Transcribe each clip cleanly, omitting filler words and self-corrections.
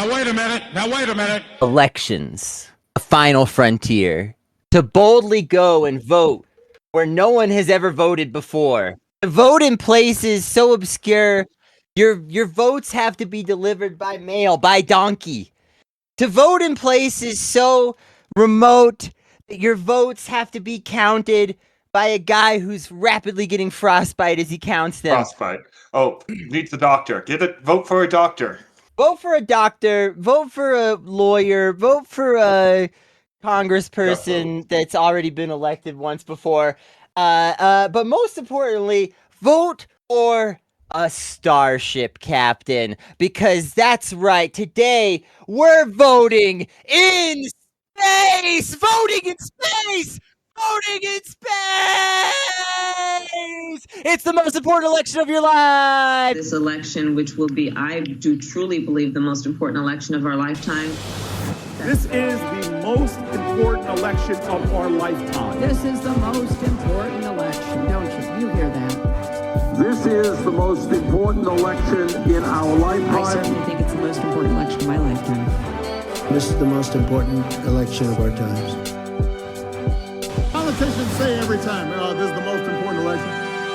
Now wait a minute. Elections, a final frontier, to boldly go and vote where no one has ever voted before. To vote in places so obscure, your votes have to be delivered by mail, by donkey. To vote in places so remote that your votes have to be counted by a guy who's rapidly getting frostbite as he counts them. Frostbite. Oh, needs a doctor. Vote for a doctor. Vote for a doctor, vote for a lawyer, vote for a congressperson that's already been elected once before. But most importantly, vote for a starship captain, because that's right. Today, we're voting in space! Voting in space! Voting in space! It's the most important election of your life! This election, which will be, I do truly believe, the most important election of our lifetime. This is the most important election of our lifetime. This is the most important election, don't you? You hear that? This is the most important election in our lifetime. I certainly think it's the most important election of my lifetime. This is the most important election of our times. Politicians say every time, this is the most important election.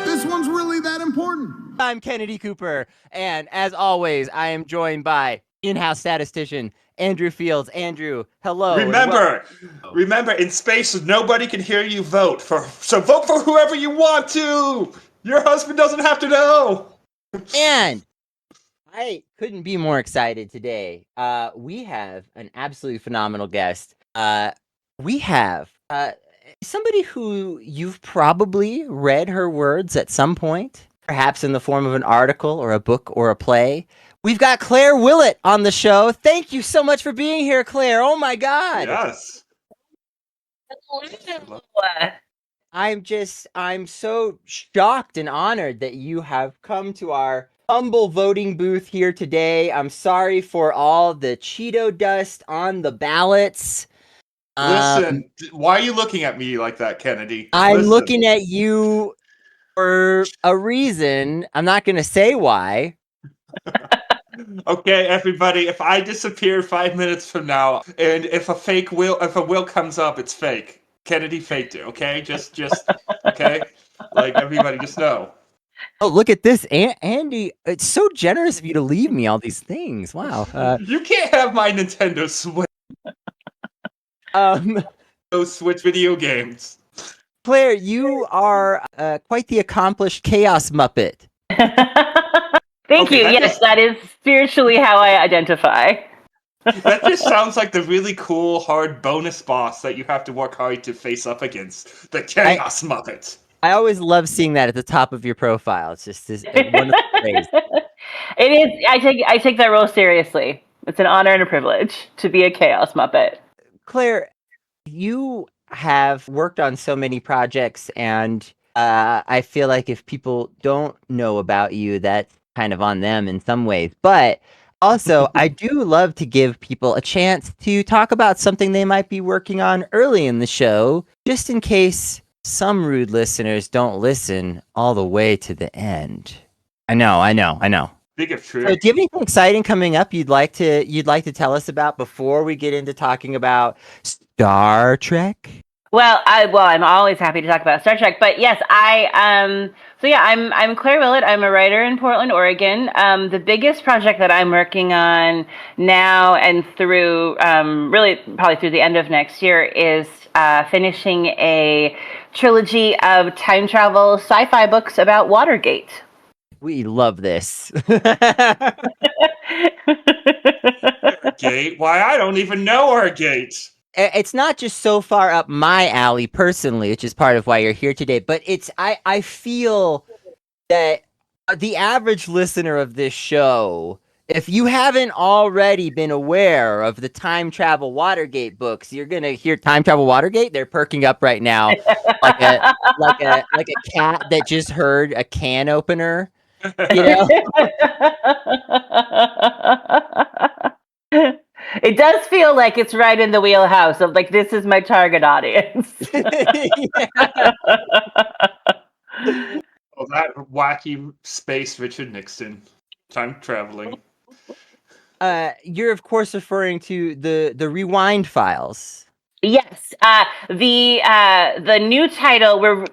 This one's really that important. I'm Kennedy Cooper, and as always, I am joined by in-house statistician Andrew Fields. Andrew, hello. Remember, in space, nobody can hear you vote. So vote for whoever you want to. Your husband doesn't have to know. And I couldn't be more excited today. We have an absolutely phenomenal guest. We have somebody who you've probably read her words at some point, perhaps in the form of an article or a book or a play. We've got Claire Willet on the show. Thank you so much for being here, Claire. Oh my God. Yes. I'm so shocked and honored that you have come to our humble voting booth here today. I'm sorry for all the Cheeto dust on the ballots. Listen, why are you looking at me like that, Kennedy? I'm looking at you for a reason. I'm not going to say why. Okay, everybody, if I disappear 5 minutes from now, and if a will comes up, it's fake. Kennedy faked it, okay? Just, okay? Like, everybody, just know. Oh, look at this. Andy, it's so generous of you to leave me all these things. Wow. You can't have my Nintendo Switch. Those Switch video games. Claire, you are quite the accomplished Chaos Muppet. Thank you. Yes, that is spiritually how I identify. That just sounds like the really cool, hard bonus boss that you have to work hard to face up against. The Chaos Muppet. I always love seeing that at the top of your profile. It's just this wonderful phrase. It is. I take that role seriously. It's an honor and a privilege to be a Chaos Muppet. Claire, you have worked on so many projects, and I feel like if people don't know about you, that's kind of on them in some ways. But also, I do love to give people a chance to talk about something they might be working on early in the show, just in case some rude listeners don't listen all the way to the end. I know. Big of true. So, do you have anything exciting coming up you'd like to tell us about before we get into talking about Star Trek? Well, I'm always happy to talk about Star Trek, but yes, I'm Claire Willet. I'm a writer in Portland, Oregon. The biggest project that I'm working on now and through really probably through the end of next year is finishing a trilogy of time travel sci-fi books about Watergate. We love this. Gate? Why, I don't even know our gate. It's not just so far up my alley personally, which is part of why you're here today, but I feel that the average listener of this show, if you haven't already been aware of the Time Travel Watergate books, you're gonna hear Time Travel Watergate. They're perking up right now, like a cat that just heard a can opener. You know? It does feel like it's right in the wheelhouse of like, this is my target audience. Oh, that wacky space Richard Nixon. Time traveling. You're of course referring to the Rewind files. Yes, the new title, we're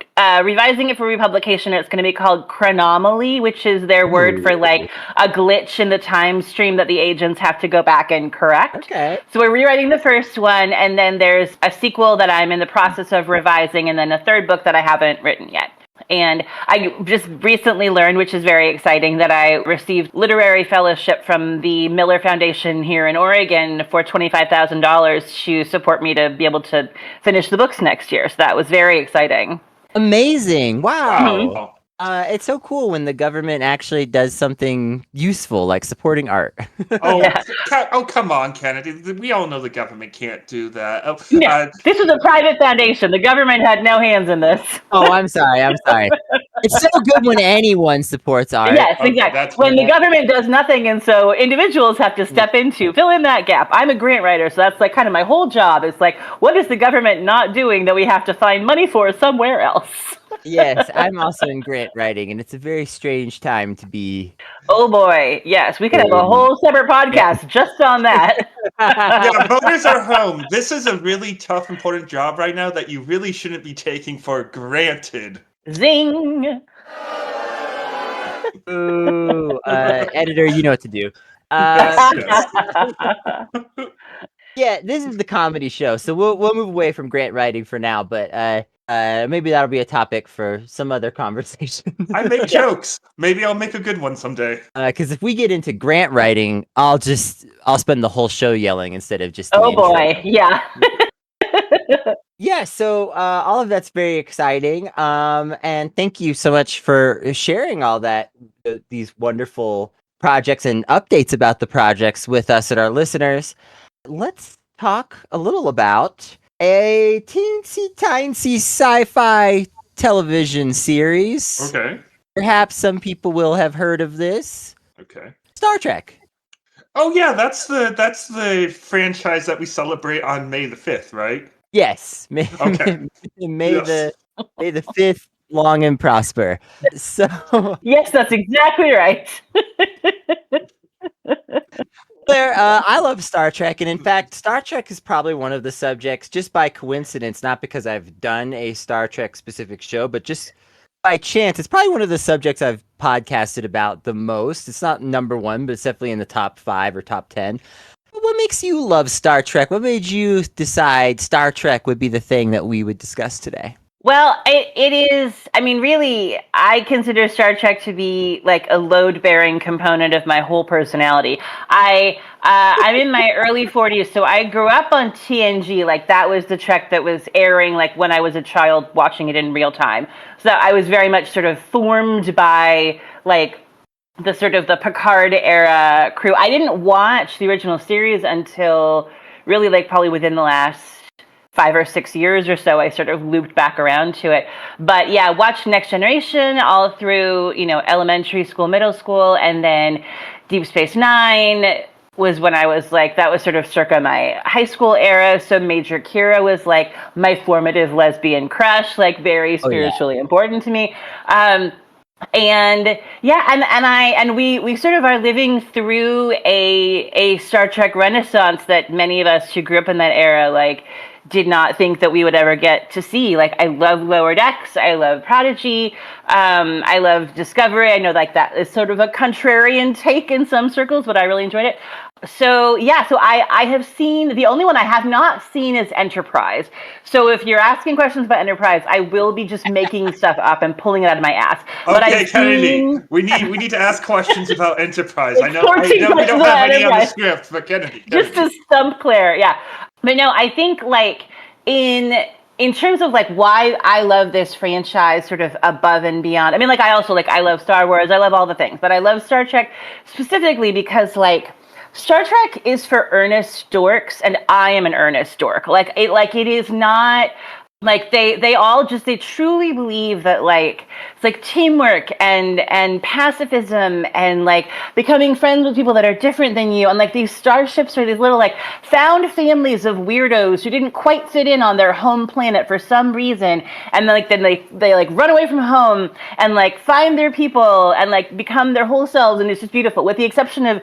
revising it for republication. It's going to be called Chronomaly, which is their word for like a glitch in the time stream that the agents have to go back and correct. Okay. So we're rewriting the first one, and then there's a sequel that I'm in the process of revising, and then a third book that I haven't written yet. And I just recently learned, which is very exciting, that I received literary fellowship from the Miller Foundation here in Oregon for $25,000 to support me to be able to finish the books next year. So that was very exciting. Amazing. Wow. Wow. It's so cool when the government actually does something useful, like supporting art. Oh, Yeah. Come on, Kennedy. We all know the government can't do that. Oh, No, this is a private foundation. The government had no hands in this. Oh, I'm sorry. It's so good when anyone supports art. Yes, Okay, exactly. that's When the cool. government does nothing, and so individuals have to step into, fill in that gap. I'm a grant writer, so that's like kind of my whole job. It's like, what is the government not doing that we have to find money for somewhere else? Yes, I'm also in grant writing, and it's a very strange time to be. Oh boy, yes, we could have a whole separate podcast just on that. Yeah, voters are home. This is a really tough, important job right now that you really shouldn't be taking for granted. Zing! Ooh, editor, you know what to do. Yes. Yeah, this is the comedy show, so we'll move away from grant writing for now, but maybe that'll be a topic for some other conversation. I make jokes. Maybe I'll make a good one someday. Because if we get into grant writing, I'll spend the whole show yelling instead of just. Oh boy, yeah. Yeah, so all of that's very exciting, and thank you so much for sharing all that, these wonderful projects and updates about the projects with us and our listeners. Let's talk a little about a teensy-tiny sci-fi television series. Okay. Perhaps some people will have heard of this. Okay. Star Trek. Oh yeah, that's the franchise that we celebrate on May the 5th, right? Yes. May Okay. the 5th long and prosper. So Yes, that's exactly right. Claire, I love Star Trek, and in fact, Star Trek is probably one of the subjects, just by coincidence, not because I've done a Star Trek specific show, but just by chance, it's probably one of the subjects I've podcasted about the most. It's not number one, but it's definitely in the top 5 or top 10. What makes you love Star Trek? What made you decide Star Trek would be the thing that we would discuss today? Well, it is, I mean, really, I consider Star Trek to be like a load-bearing component of my whole personality. I'm in my early 40s, so I grew up on TNG. Like, that was the Trek that was airing, like, when I was a child watching it in real time. So I was very much sort of formed by, like, the sort of the Picard era crew. I didn't watch the original series until really, like, probably within the last 5 or 6 years or so, I sort of looped back around to it. But yeah, watched Next Generation all through, elementary school, middle school, and then Deep Space Nine was when I was like, that was sort of circa my high school era. So Major Kira was like my formative lesbian crush, like very spiritually important to me. And yeah, and we sort of are living through a Star Trek renaissance that many of us who grew up in that era, like, did not think that we would ever get to see. Like, I love Lower Decks, I love Prodigy, I love Discovery. I know, like, that is sort of a contrarian take in some circles, but I really enjoyed it. So yeah, so I have seen, the only one I have not seen is Enterprise. So if you're asking questions about Enterprise, I will be just making stuff up and pulling it out of my ass. But Okay, Kennedy, we need to ask questions about Enterprise. I know we don't have any on the script, but Kennedy. Just to stump Claire, yeah. But no, I think, like, in terms of, like, why I love this franchise sort of above and beyond. I mean, like, I also, like, I love Star Wars, I love all the things, but I love Star Trek specifically because, like, Star Trek is for earnest dorks, and I am an earnest dork. It is not, like, they truly believe that, like, it's like teamwork and pacifism and, like, becoming friends with people that are different than you. And, like, these starships are these little, like, found families of weirdos who didn't quite fit in on their home planet for some reason. And then they like run away from home and, like, find their people and, like, become their whole selves. And it's just beautiful, with the exception of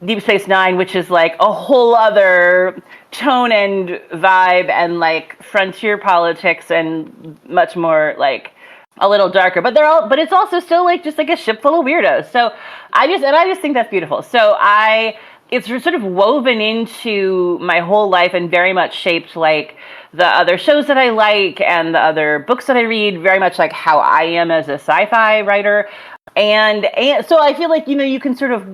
Deep Space Nine, which is like a whole other tone and vibe and like frontier politics and much more like a little darker. But but it's also still like just like a ship full of weirdos. So I just think that's beautiful. So it's sort of woven into my whole life and very much shaped like the other shows that I like and the other books that I read, very much like how I am as a sci-fi writer. And so I feel like, you can sort of,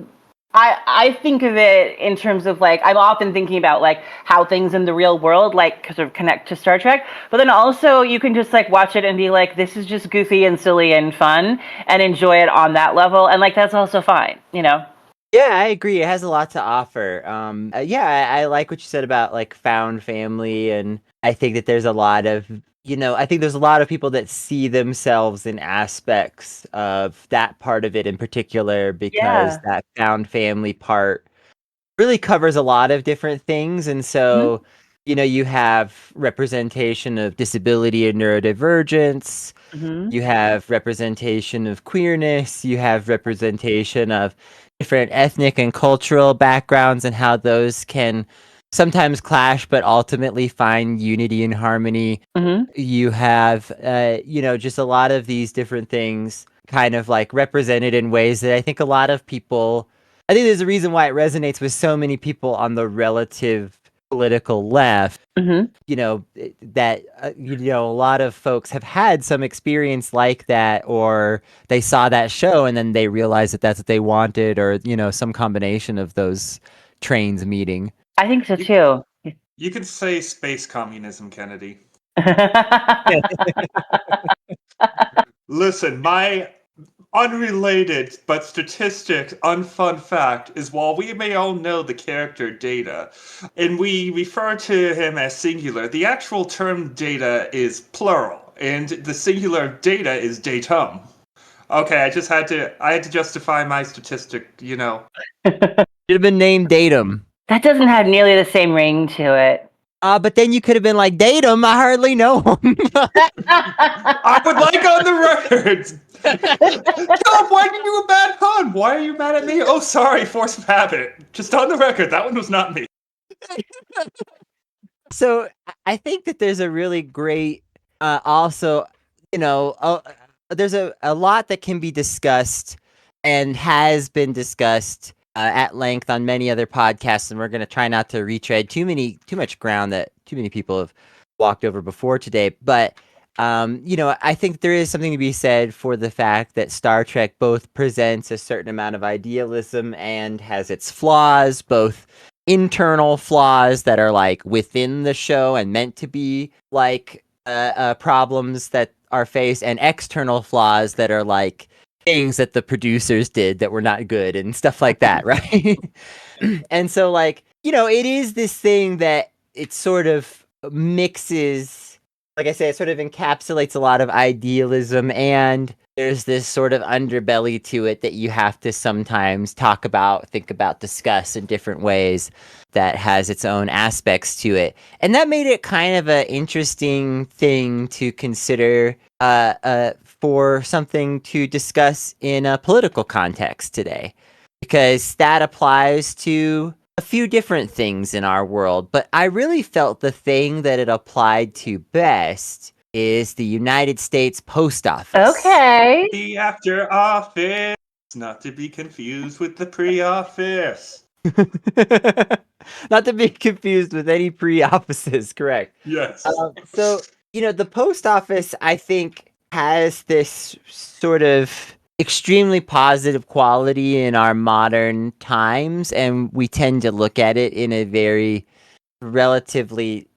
I think of it in terms of like, I'm often thinking about like how things in the real world like sort of connect to Star Trek, but then also you can just like watch it and be like, this is just goofy and silly and fun and enjoy it on that level. And like, that's also fine, Yeah, I agree. It has a lot to offer. I like what you said about like found family, and I think that there's a lot of, I think there's a lot of people that see themselves in aspects of that part of it in particular, because that found family part really covers a lot of different things. And so, you have representation of disability and neurodivergence. You have representation of queerness. You have representation of different ethnic and cultural backgrounds and how those can sometimes clash, but ultimately find unity and harmony. You have, just a lot of these different things kind of like represented in ways that I think a lot of people, I think there's a reason why it resonates with so many people on the relative political left. That a lot of folks have had some experience like that, or they saw that show and then they realized that that's what they wanted, or some combination of those trains meeting. I think so too. You could say space communism, Kennedy. Listen, my unrelated but statistic unfun fact is, while we may all know the character Data, and we refer to him as singular, the actual term data is plural, and the singular data is datum. Okay, I had to justify my statistic, Should have been named Datum. That doesn't have nearly the same ring to it. But then you could have been like, Datum, I hardly know him. I would like on the record. Tom, why did you do a bad pun? Why are you mad at me? Oh, sorry, force of habit. Just on the record, that one was not me. So I think that there's a really great, also, there's a lot that can be discussed and has been discussed at length on many other podcasts, and we're going to try not to retread too much ground that too many people have walked over before today. But I think there is something to be said for the fact that Star Trek both presents a certain amount of idealism and has its flaws, both internal flaws that are like within the show and meant to be like problems that are faced, and external flaws that are like things that the producers did that were not good and stuff like that, right? And so like, it is this thing that it sort of mixes, like I say, it sort of encapsulates a lot of idealism, and there's this sort of underbelly to it that you have to sometimes talk about, think about, discuss in different ways, that has its own aspects to it. And that made it kind of an interesting thing to consider for something to discuss in a political context today, because that applies to a few different things in our world. But I really felt the thing that it applied to best is the United States Post Office. Okay. The after office, not to be confused with the pre-office. Not to be confused with any pre-offices, correct. Yes. So, the post office, I think, has this sort of extremely positive quality in our modern times, and we tend to look at it in a very relatively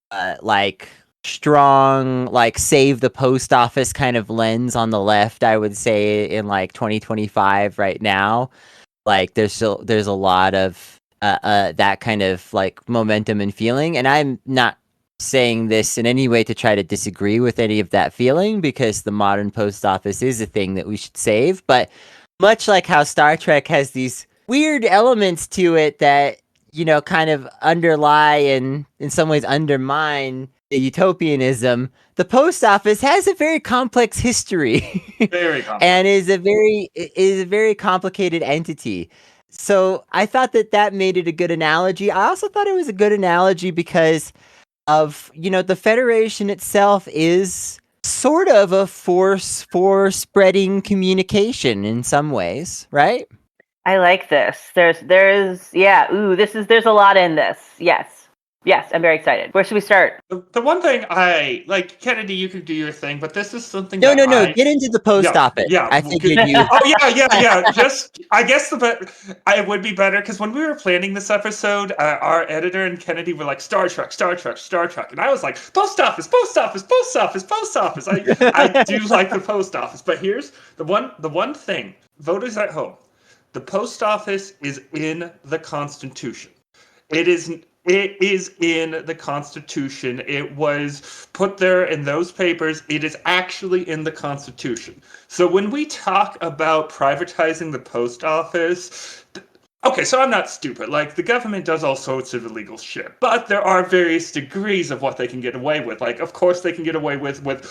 like strong, like save the post office kind of lens on the left, I would say, in like 2025 right now. Like there's a lot of that kind of like momentum and feeling, and I'm not saying this in any way to try to disagree with any of that feeling, because the modern post office is a thing that we should save. But much like how Star Trek has these weird elements to it that, kind of underlie and in some ways undermine the utopianism, the post office has a very complex history. Very complex. And is a very complicated entity. So I thought that made it a good analogy. I also thought it was a good analogy because of, the Federation itself is sort of a force for spreading communication in some ways, right? I like this. There's there's a lot in this. Yes, I'm very excited. Where should we start? The one thing I like, Kennedy, you could do your thing, but this is something. No. Get into the post office. Yeah, I figured you. Oh yeah. Just, I guess it would be better because when we were planning this episode, our editor and Kennedy were like Star Trek, and I was like post office. I do like the post office, but here's the one thing, voters at home, the post office is in the Constitution. It is in the Constitution. It was put there in those papers. It is actually in the Constitution. So when we talk about privatizing the post office, okay, so I'm not stupid. Like, the government does all sorts of illegal shit, but there are various degrees of what they can get away with. Like, of course, they can get away with what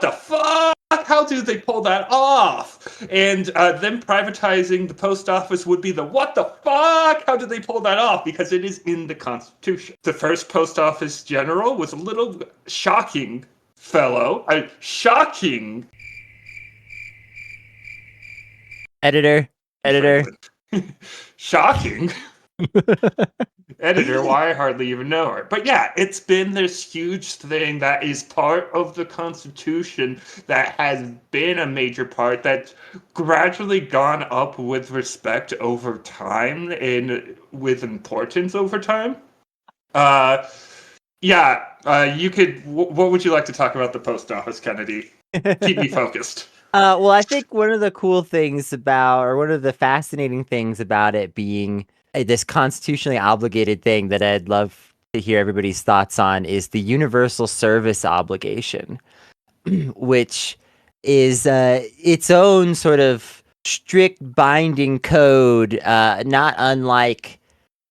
the fuck? How do they pull that off? And them privatizing the post office would be the what the fuck? How do they pull that off? Because it is in the Constitution. The first post office general was a little shocking fellow. Shocking. Editor. Shocking. Editor, why I hardly even know her. But yeah, it's been this huge thing that is part of the Constitution that has been a major part that's gradually gone up with respect over time and with importance over time. You could. What would you like to talk about the post office, Kennedy? Keep me focused. Well, I think one of the cool things or one of the fascinating things about it being this constitutionally obligated thing that I'd love to hear everybody's thoughts on is the universal service obligation, which is its own sort of strict binding code, not unlike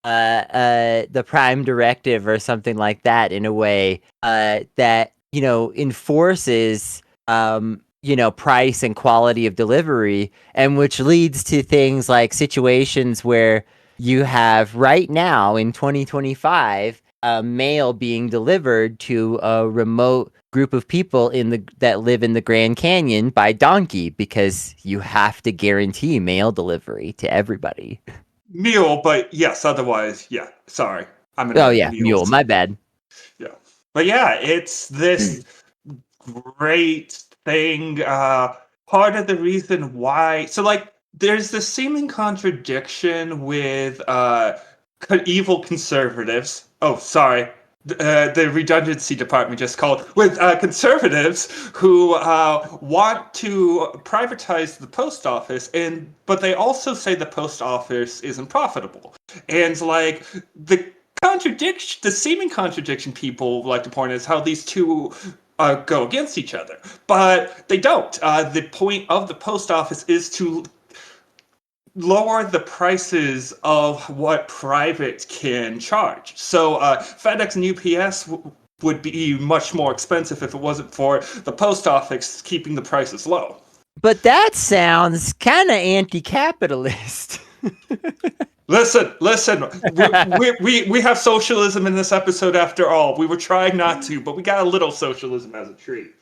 the Prime Directive or something like that in a way that, enforces price and quality of delivery, and which leads to things like situations where you have right now in 2025 mail being delivered to a remote group of people that live in the Grand Canyon by donkey because you have to guarantee mail delivery to everybody. Mule, but yes, otherwise, yeah. Sorry. Mule, my bad. Yeah. But yeah, it's this great thing. Part of the reason why, there's this seeming contradiction with evil conservatives. Oh, sorry. The redundancy department just called. With conservatives who want to privatize the post office, but they also say the post office isn't profitable. And the seeming contradiction people like to point out is how these two go against each other. But they don't. The point of the post office is to lower the prices of what private can charge. So FedEx and UPS would be much more expensive if it wasn't for the post office keeping the prices low. But that sounds kind of anti-capitalist. Listen. We have socialism in this episode after all. We were trying not to, but we got a little socialism as a treat.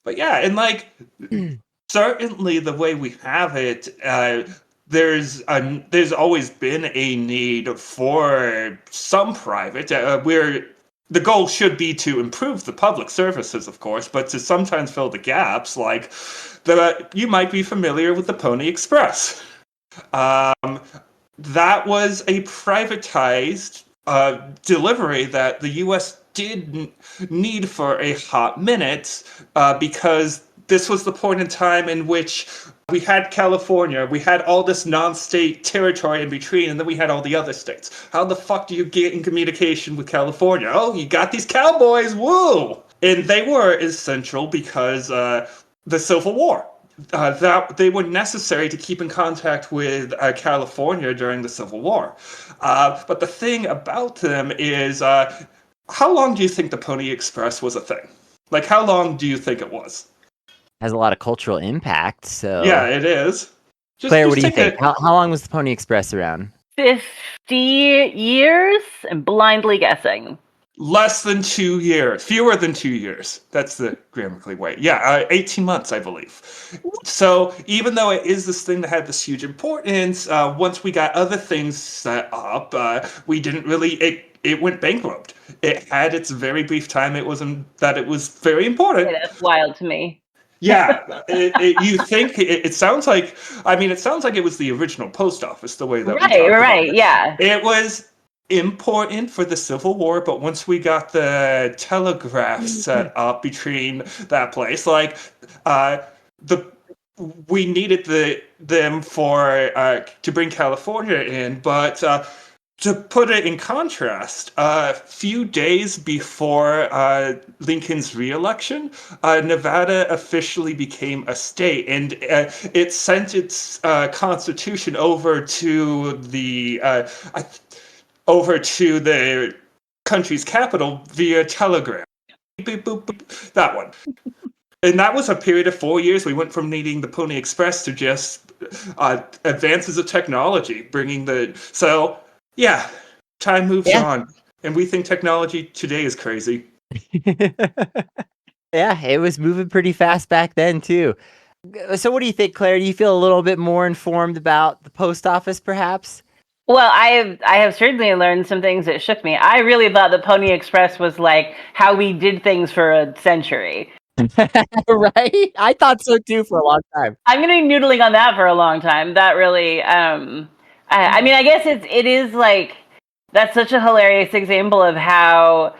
But yeah, and certainly the way we have it, there's always been a need for some private, where the goal should be to improve the public services, of course, but to sometimes fill the gaps, you might be familiar with the Pony Express. That was a privatized delivery that the U.S. did need for a hot minute because this was the point in time in which we had California, we had all this non-state territory in between, and then we had all the other states. How the fuck do you get in communication with California? Oh, you got these cowboys, woo! And they were essential because the Civil War. That they were necessary to keep in contact with California during the Civil War. But the thing about them is, how long do you think the Pony Express was a thing? How long do you think it was? Has a lot of cultural impact, so... Yeah, it is. Claire, what do you take think? How long was the Pony Express around? 50 years? I'm blindly guessing. Less than 2 years. Fewer than 2 years. That's the grammatically way. Yeah, 18 months, I believe. So even though it is this thing that had this huge importance, once we got other things set up, we didn't really... It went bankrupt. It had its very brief time. It was very important. Yeah, that's wild to me. Yeah, you think it sounds like? I mean, it sounds like it was the original post office. The way that we talked about it. Yeah. It was important for the Civil War, but once we got the telegraph set up between that place, like we needed them for to bring California in, but. To put it in contrast, a few days before Lincoln's re-election, Nevada officially became a state, and it sent its constitution over to the country's capital via telegram. Beep, boop, boop, that one. And that was a period of 4 years. We went from needing the Pony Express to just advances of technology, yeah, time moves on, and we think technology today is crazy. Yeah, it was moving pretty fast back then, too. So what do you think, Claire? Do you feel a little bit more informed about the post office, perhaps? Well, I have certainly learned some things that shook me. I really thought the Pony Express was like how we did things for a century. Right? I thought so, too, for a long time. I'm going to be noodling on that for a long time. That really... I mean, I guess it is like, that's such a hilarious example of how,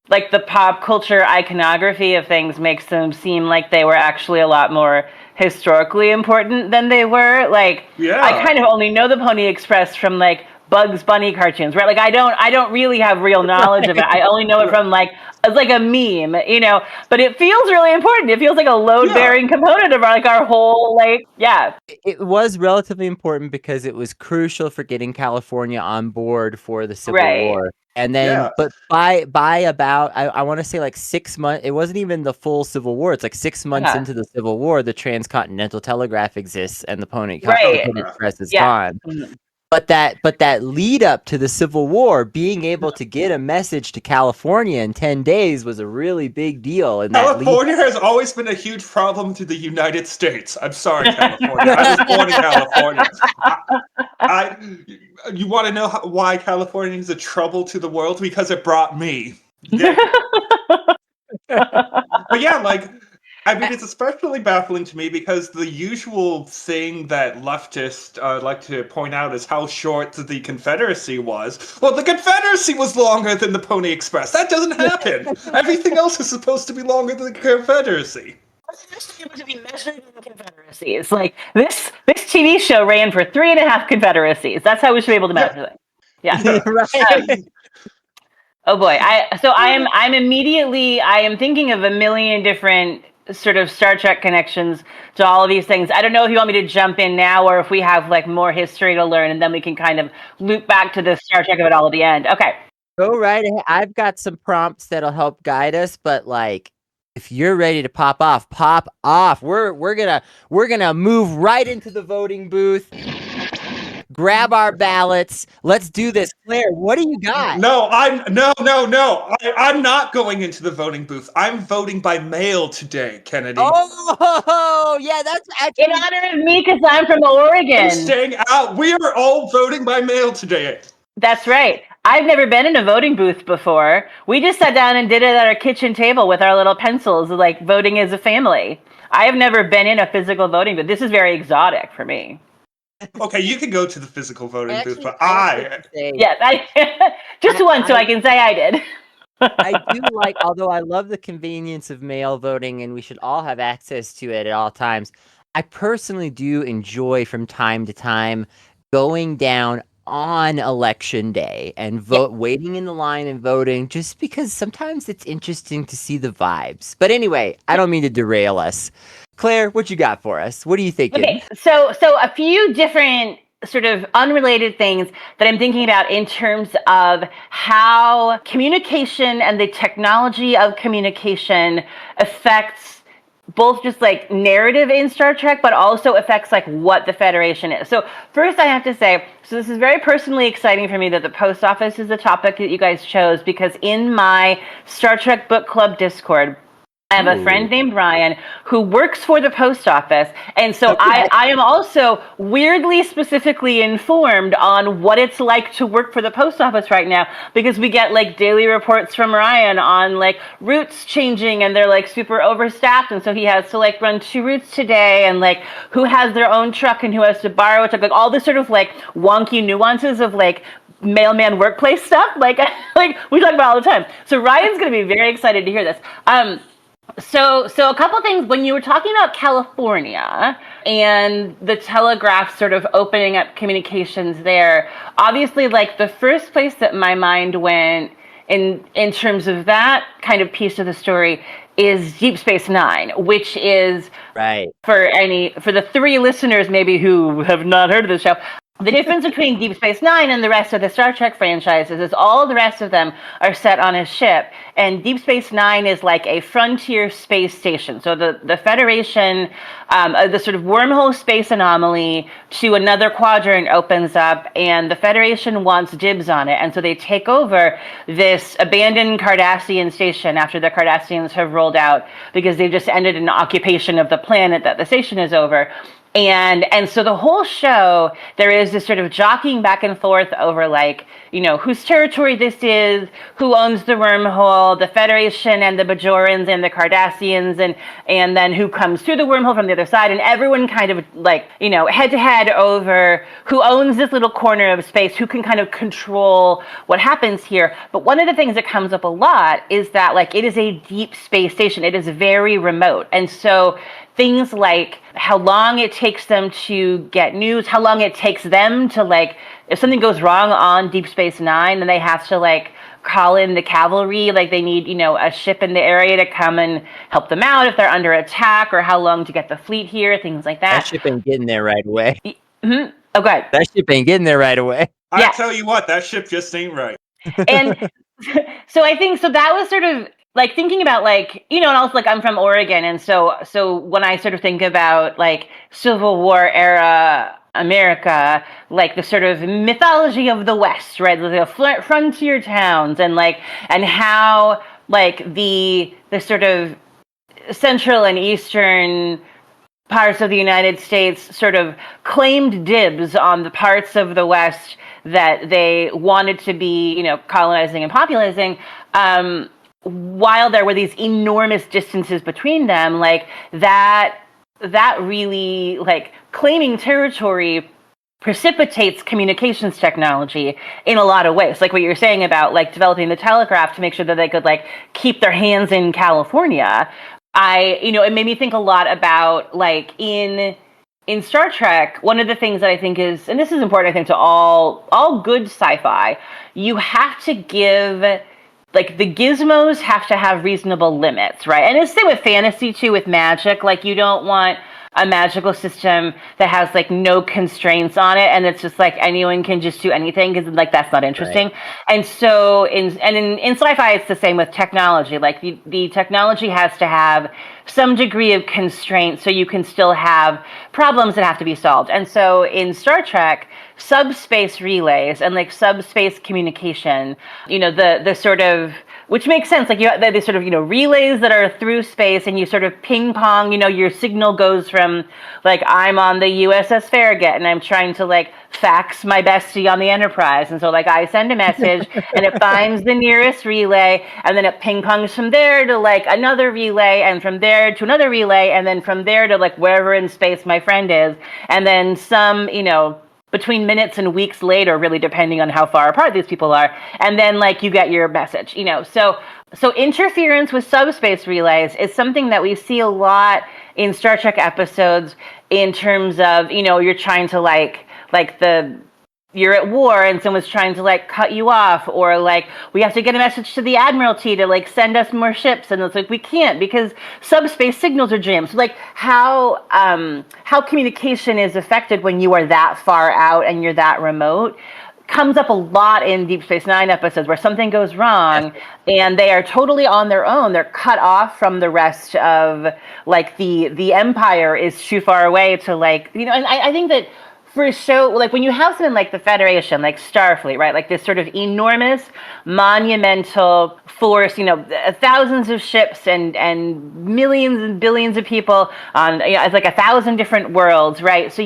like, the pop culture iconography of things makes them seem like they were actually a lot more historically important than they were. Like, yeah. I kind of only know the Pony Express from, like, Bugs Bunny cartoons, right? Like, I don't really have real knowledge of it. I only know it from, like, it's like a meme, you know? But it feels really important. It feels like a load-bearing component of our whole, like, yeah. It was relatively important because it was crucial for getting California on board for the Civil War. And then, but by about, I want to say like 6 months, it wasn't even the full Civil War. It's like 6 months into the Civil War, the Transcontinental Telegraph exists and the Pony Express is gone. Mm-hmm. But that lead up to the Civil War, being able to get a message to California in 10 days was a really big deal. And California has always been a huge problem to the United States. I'm sorry, California. I was born in California. You want to know why California is a trouble to the world? Because it brought me. Yeah. But yeah, like... I mean, it's especially baffling to me because the usual thing that leftists like to point out is how short the Confederacy was. Well, the Confederacy was longer than the Pony Express. That doesn't happen. Everything else is supposed to be longer than the Confederacy. It's supposed to be measured in confederacies. Like, this TV show ran for 3.5 confederacies. That's how we should be able to measure it. Yeah. Right. Oh boy. I am thinking of a million different sort of Star Trek connections to all of these things. I don't know if you want me to jump in now or if we have like more history to learn and then we can kind of loop back to the Star Trek of it all at the end. Okay. Go right ahead. I've got some prompts that'll help guide us, but like if you're ready to pop off. We're gonna move right into the voting booth. Grab our ballots. Let's do this. Claire, what do you got? No. I'm not going into the voting booth. I'm voting by mail today, Kennedy. Oh, yeah, that's actually... In honor of me, because I'm from Oregon. I'm staying out. We are all voting by mail today. That's right. I've never been in a voting booth before. We just sat down and did it at our kitchen table with our little pencils, like voting as a family. I have never been in a physical voting booth. This is very exotic for me. Okay, you can go to the physical voting booth, but Yes, just once so I can say I did. I do like, although I love the convenience of mail voting and we should all have access to it at all times, I personally do enjoy from time to time going down on election day and waiting in the line and voting, just because sometimes it's interesting to see the vibes. But anyway, I don't mean to derail us. Claire, what you got for us? What are you thinking? Okay, so a few different sort of unrelated things that I'm thinking about in terms of how communication and the technology of communication affects both just like narrative in Star Trek, but also affects like what the Federation is. So first I have to say, so this is very personally exciting for me that the post office is the topic that you guys chose, because in my Star Trek book club Discord, I have a friend named Ryan who works for the post office. And so I am also weirdly specifically informed on what it's like to work for the post office right now, because we get like daily reports from Ryan on like routes changing and they're like super overstaffed. And so he has to like run 2 routes today, and like who has their own truck and who has to borrow a truck, like all this sort of like wonky nuances of like mailman workplace stuff. Like we talk about all the time. So Ryan's going to be very excited to hear this. So a couple things when you were talking about California and the telegraph sort of opening up communications there, obviously like the first place that my mind went in terms of that kind of piece of the story is Deep Space Nine, which is right for the 3 listeners maybe who have not heard of the show. The difference between Deep Space Nine and the rest of the Star Trek franchises is all the rest of them are set on a ship, and Deep Space Nine is like a frontier space station. So the Federation, the sort of wormhole space anomaly to another quadrant opens up, and the Federation wants dibs on it, and so they take over this abandoned Cardassian station after the Cardassians have rolled out, because they've just ended an occupation of the planet that the station is over. And so the whole show, there is this sort of jockeying back and forth over like, you know, whose territory this is, who owns the wormhole, the Federation and the Bajorans and the Cardassians, and then who comes through the wormhole from the other side, and everyone kind of like, you know, head to head over who owns this little corner of space, who can kind of control what happens here. But one of the things that comes up a lot is that like it is a deep space station. It is very remote. And so things like how long it takes them to get news, how long it takes them to like, if something goes wrong on Deep Space Nine, then they have to like call in the cavalry, like they need, you know, a ship in the area to come and help them out if they're under attack, or how long to get the fleet here, things like that. That ship ain't getting there right away. Mm-hmm. Oh, good. That ship ain't getting there right away. I tell you what, that ship just ain't right. And so I think, so that was sort of like thinking about like, you know, and also like I'm from Oregon. And so when I sort of think about like Civil War era America, like the sort of mythology of the West, right? The frontier towns, and like, and how like the sort of central and eastern parts of the United States sort of claimed dibs on the parts of the West that they wanted to be, you know, colonizing and populating, while there were these enormous distances between them. Like that really, like, claiming territory precipitates communications technology in a lot of ways. Like what you're saying about like developing the telegraph to make sure that they could like keep their hands in California. It made me think a lot about like in Star Trek, one of the things that I think is, and this is important, I think, to all good sci-fi, you have to give, like, the gizmos have to have reasonable limits, right? And it's the same with fantasy, too, with magic. Like, you don't want a magical system that has, like, no constraints on it, and it's just, like, anyone can just do anything, because, like, that's not interesting. Right. And so, in sci-fi, it's the same with technology. Like, the technology has to have some degree of constraint, so you can still have problems that have to be solved. And so, in Star Trek, subspace relays and, like, subspace communication, you know, the sort of, which makes sense, like, the sort of, you know, relays that are through space, and you sort of ping pong, you know, your signal goes from, like, I'm on the USS Farragut, and I'm trying to, like, fax my bestie on the Enterprise, and so, like, I send a message, and it finds the nearest relay, and then it ping pongs from there to, like, another relay, and from there to another relay, and then from there to, like, wherever in space my friend is, and then some, you know, between minutes and weeks later, really depending on how far apart these people are. And then, like, you get your message, you know. So interference with subspace relays is something that we see a lot in Star Trek episodes in terms of, you know, you're trying to, you're at war and someone's trying to, like, cut you off, or, like, we have to get a message to the Admiralty to, like, send us more ships, and it's like, we can't because subspace signals are jammed. So, like, how communication is affected when you are that far out and you're that remote, comes up a lot in Deep Space Nine episodes where something goes wrong and they are totally on their own. They're cut off from the rest of like the Empire is too far away to like, you know, and I think that for a show, like when you have something like the Federation, like Starfleet, right? Like this sort of enormous, monumental force, you know, thousands of ships and millions and billions of people on, you know, it's like 1,000 different worlds, right? So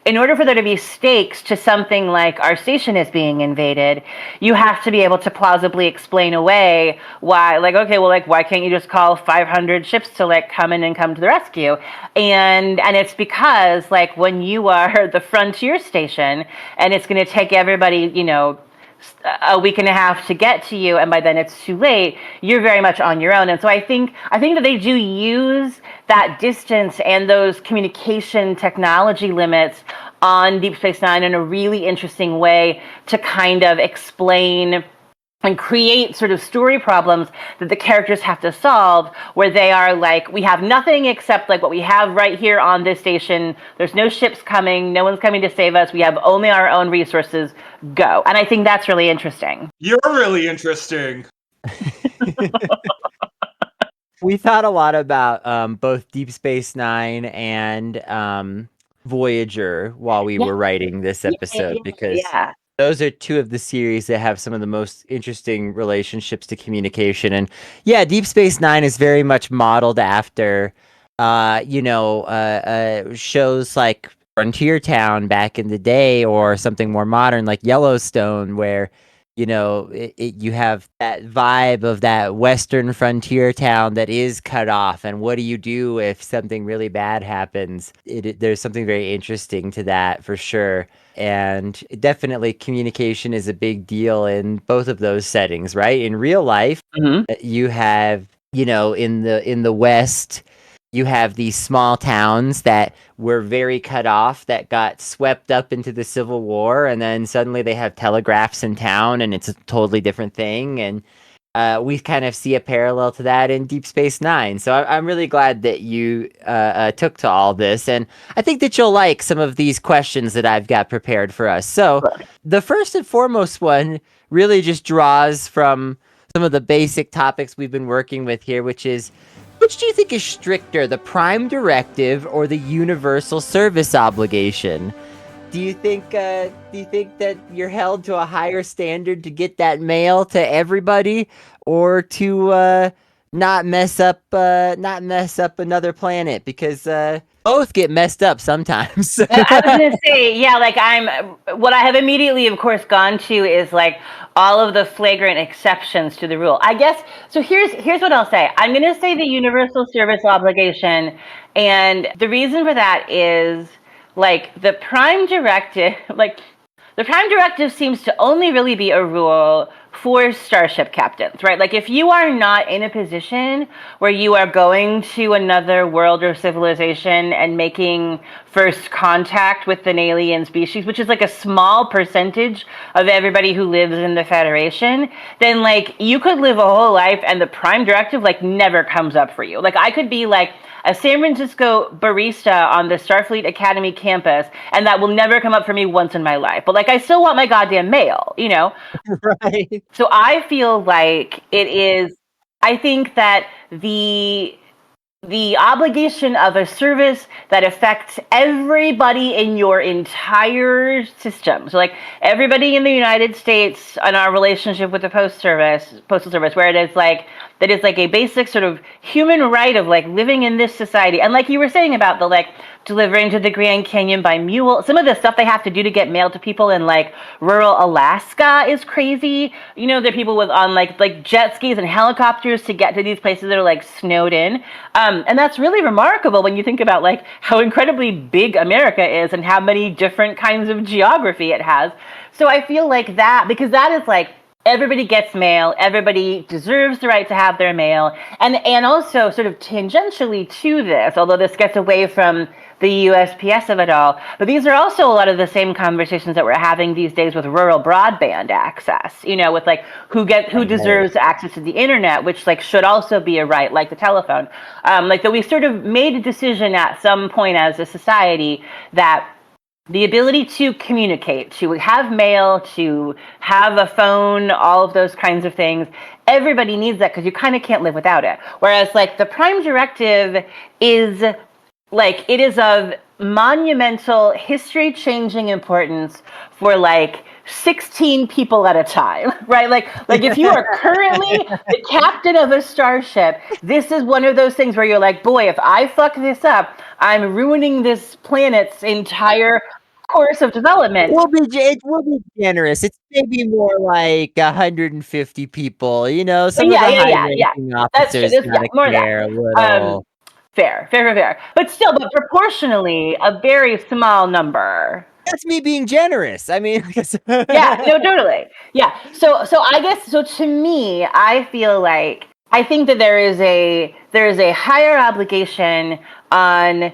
in order for there to be stakes to something like our station is being invaded, you have to be able to plausibly explain away why, like, okay, well, like, why can't you just call 500 ships to like come in and come to the rescue? And it's because like when you are the frontier station and it's going to take everybody, you know, a week and a half to get to you, and by then it's too late, you're very much on your own. And so I think that they do use that distance and those communication technology limits on Deep Space Nine in a really interesting way to kind of explain and create sort of story problems that the characters have to solve, where they are like, we have nothing except like what we have right here on this station. There's no ships coming. No one's coming to save us. We have only our own resources. Go. And I think that's really interesting. You're really interesting. We thought a lot about both Deep Space Nine and Voyager while we were writing this episode, because those are two of the series that have some of the most interesting relationships to communication. And yeah, Deep Space Nine is very much modeled after, shows like Frontier Town back in the day, or something more modern like Yellowstone, where, you know, you have that vibe of that Western frontier town that is cut off. And what do you do if something really bad happens? There's something very interesting to that for sure. And definitely communication is a big deal in both of those settings, right? In real life, you have, you know, in the West, you have these small towns that were very cut off, that got swept up into the Civil War, and then suddenly they have telegraphs in town, and it's a totally different thing. And we kind of see a parallel to that in Deep Space Nine. So I'm really glad that you took to all this, and I think that you'll like some of these questions that I've got prepared for us. So the first and foremost one really just draws from some of the basic topics we've been working with here, which is, which do you think is stricter, the Prime Directive or the Universal Service Obligation? Do you think that you're held to a higher standard to get that mail to everybody, or to not mess up another planet? Because both get messed up sometimes. I was gonna say, yeah, like what I have immediately, of course, gone to is like all of the flagrant exceptions to the rule. I guess, so here's what I'll say. I'm gonna say the Universal Service Obligation, and the reason for that is like the Prime Directive, seems to only really be a rule for starship captains, right? Like if you are not in a position where you are going to another world or civilization and making first contact with an alien species, which is like a small percentage of everybody who lives in the Federation, then like you could live a whole life and the Prime Directive like never comes up for you. Like I could be like a San Francisco barista on the Starfleet Academy campus, and that will never come up for me once in my life. But like, I still want my goddamn mail, you know? Right. So I feel like it is, I think that the obligation of a service that affects everybody in your entire system. So like everybody in the United States and our relationship with the Postal Service, where it is like, that is like a basic sort of human right of like living in this society. And like you were saying about the like delivering to the Grand Canyon by mule, some of the stuff they have to do to get mail to people in like rural Alaska is crazy. You know, there are people with on like jet skis and helicopters to get to these places that are like snowed in. And that's really remarkable when you think about like how incredibly big America is and how many different kinds of geography it has. So I feel like that, because that is like, everybody gets mail. Everybody deserves the right to have their mail. And also sort of tangentially to this, although this gets away from the USPS of it all, but these are also a lot of the same conversations that we're having these days with rural broadband access, you know, with like who deserves access to the internet, which like should also be a right, like the telephone. Like that we sort of made a decision at some point as a society that the ability to communicate, to have mail, to have a phone, all of those kinds of things. Everybody needs that because you kind of can't live without it. Whereas like the Prime Directive is like, it is of monumental history-changing importance for like 16 people at a time, right? Like if you are currently the captain of a starship, this is one of those things where you're like, boy, if I fuck this up, I'm ruining this planet's entire course of development. It will be generous. It's maybe more like 150 people. You know, some of the high-ranking officers gotta care a little. Fair. But still, but proportionally, a very small number. That's me being generous. I mean, yeah, no, totally. Yeah. So I guess, so to me, I feel like, I think that there is a higher obligation on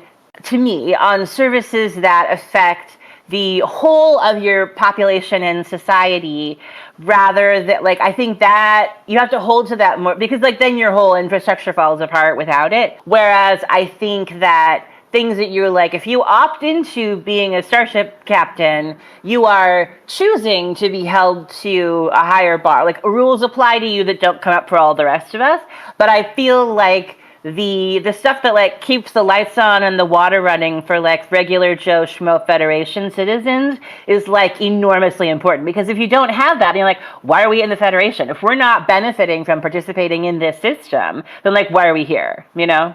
services that affect the whole of your population and society, rather than like, I think that you have to hold to that more, because like then your whole infrastructure falls apart without it. Whereas I think that things that you're like, if you opt into being a starship captain, you are choosing to be held to a higher bar. Like rules apply to you that don't come up for all the rest of us. But I feel like the stuff that like keeps the lights on and the water running for like regular Joe Schmo Federation citizens is like enormously important, because if you don't have that, you're like, why are we in the Federation? If we're not benefiting from participating in this system, then like, why are we here? You know?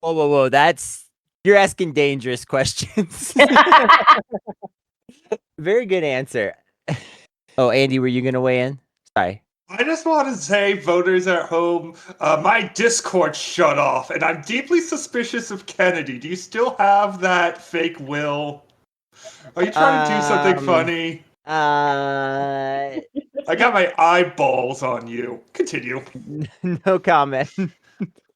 Whoa! You're asking dangerous questions. Very good answer. Oh, Andy, were you gonna weigh in? Sorry. I just want to say, voters at home, my Discord shut off, and I'm deeply suspicious of Kennedy. Do you still have that fake will? Are you trying to do something funny? I got my eyeballs on you. Continue. No comment.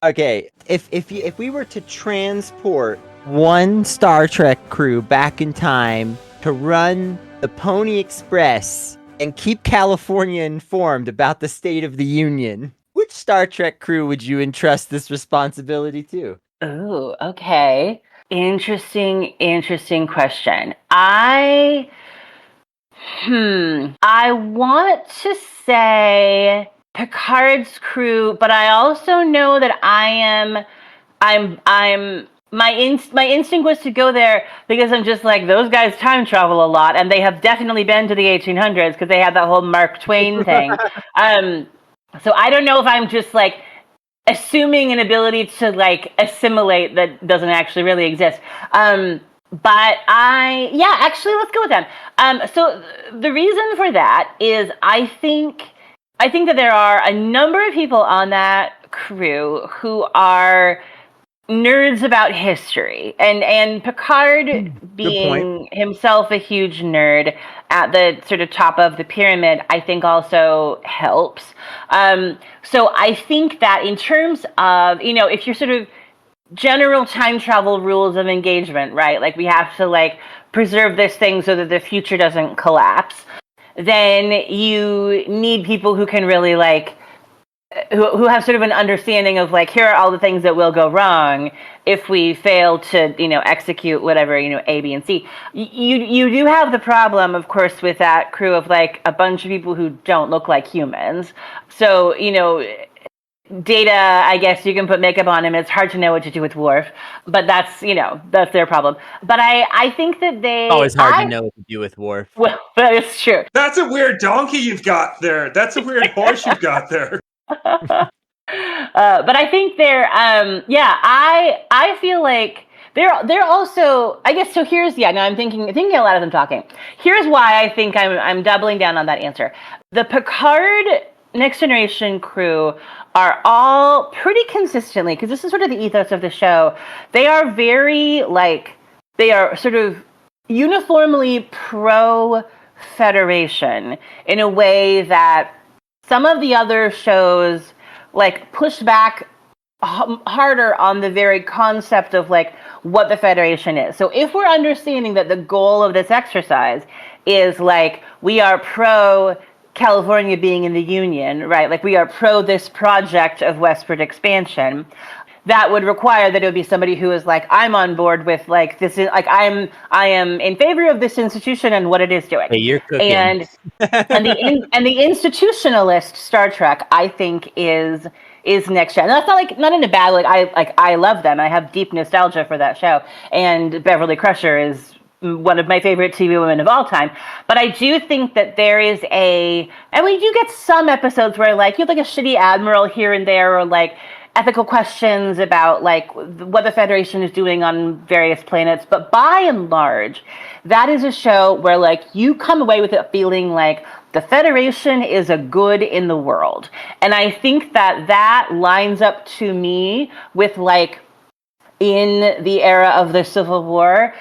Okay, if we were to transport one Star Trek crew back in time to run the Pony Express and keep California informed about the state of the Union, which Star Trek crew would you entrust this responsibility to? Oh, okay. Interesting question. I want to say Picard's crew, but I also know that my instinct was to go there because I'm just like, those guys time travel a lot, and they have definitely been to the 1800s because they had that whole Mark Twain thing. So I don't know if I'm just like assuming an ability to like assimilate that doesn't actually really exist. But actually, let's go with them. So the reason for that is I think that there are a number of people on that crew who are nerds about history, and Picard being himself a huge nerd at the sort of top of the pyramid, I think also helps. So I think that in terms of, if you're sort of general time travel rules of engagement, right? Like we have to like preserve this thing so that the future doesn't collapse. Then you need people who can really like, who have sort of an understanding of like, here are all the things that will go wrong if we fail to, execute whatever, A, B, and C. You do have the problem, of course, with that crew of like a bunch of people who don't look like humans. So, Data, I guess you can put makeup on him. It's hard to know what to do with Worf, but that's their problem. But I think that they always hard to know what to do with Worf. Well, that is true. That's a weird donkey you've got there. That's a weird horse you've got there. But I think they're I feel like they're also, I guess, so here's now I'm thinking a lot of them talking. Here's why I think I'm doubling down on that answer. The Picard Next Generation crew are all pretty consistently, because this is sort of the ethos of the show, they are very they are sort of uniformly pro-Federation in a way that some of the other shows like push back harder on the very concept of like what the Federation is. So if we're understanding that the goal of this exercise is like we are pro California being in the Union, right? Like we are pro this project of westward expansion, that would require that it would be somebody who is like, I'm on board with like this is like I am in favor of this institution and what it is doing. Hey, you're cooking. And the institutionalist Star Trek, I think, is next gen. And that's not in a bad I love them. I have deep nostalgia for that show. And Beverly Crusher is one of my favorite TV women of all time. But I do think that there is and we do get some episodes where like you have like a shitty admiral here and there, or like ethical questions about like what the Federation is doing on various planets. But by and large, that is a show where like you come away with it feeling like the Federation is a good in the world. And I think that lines up to me with like in the era of the Civil War,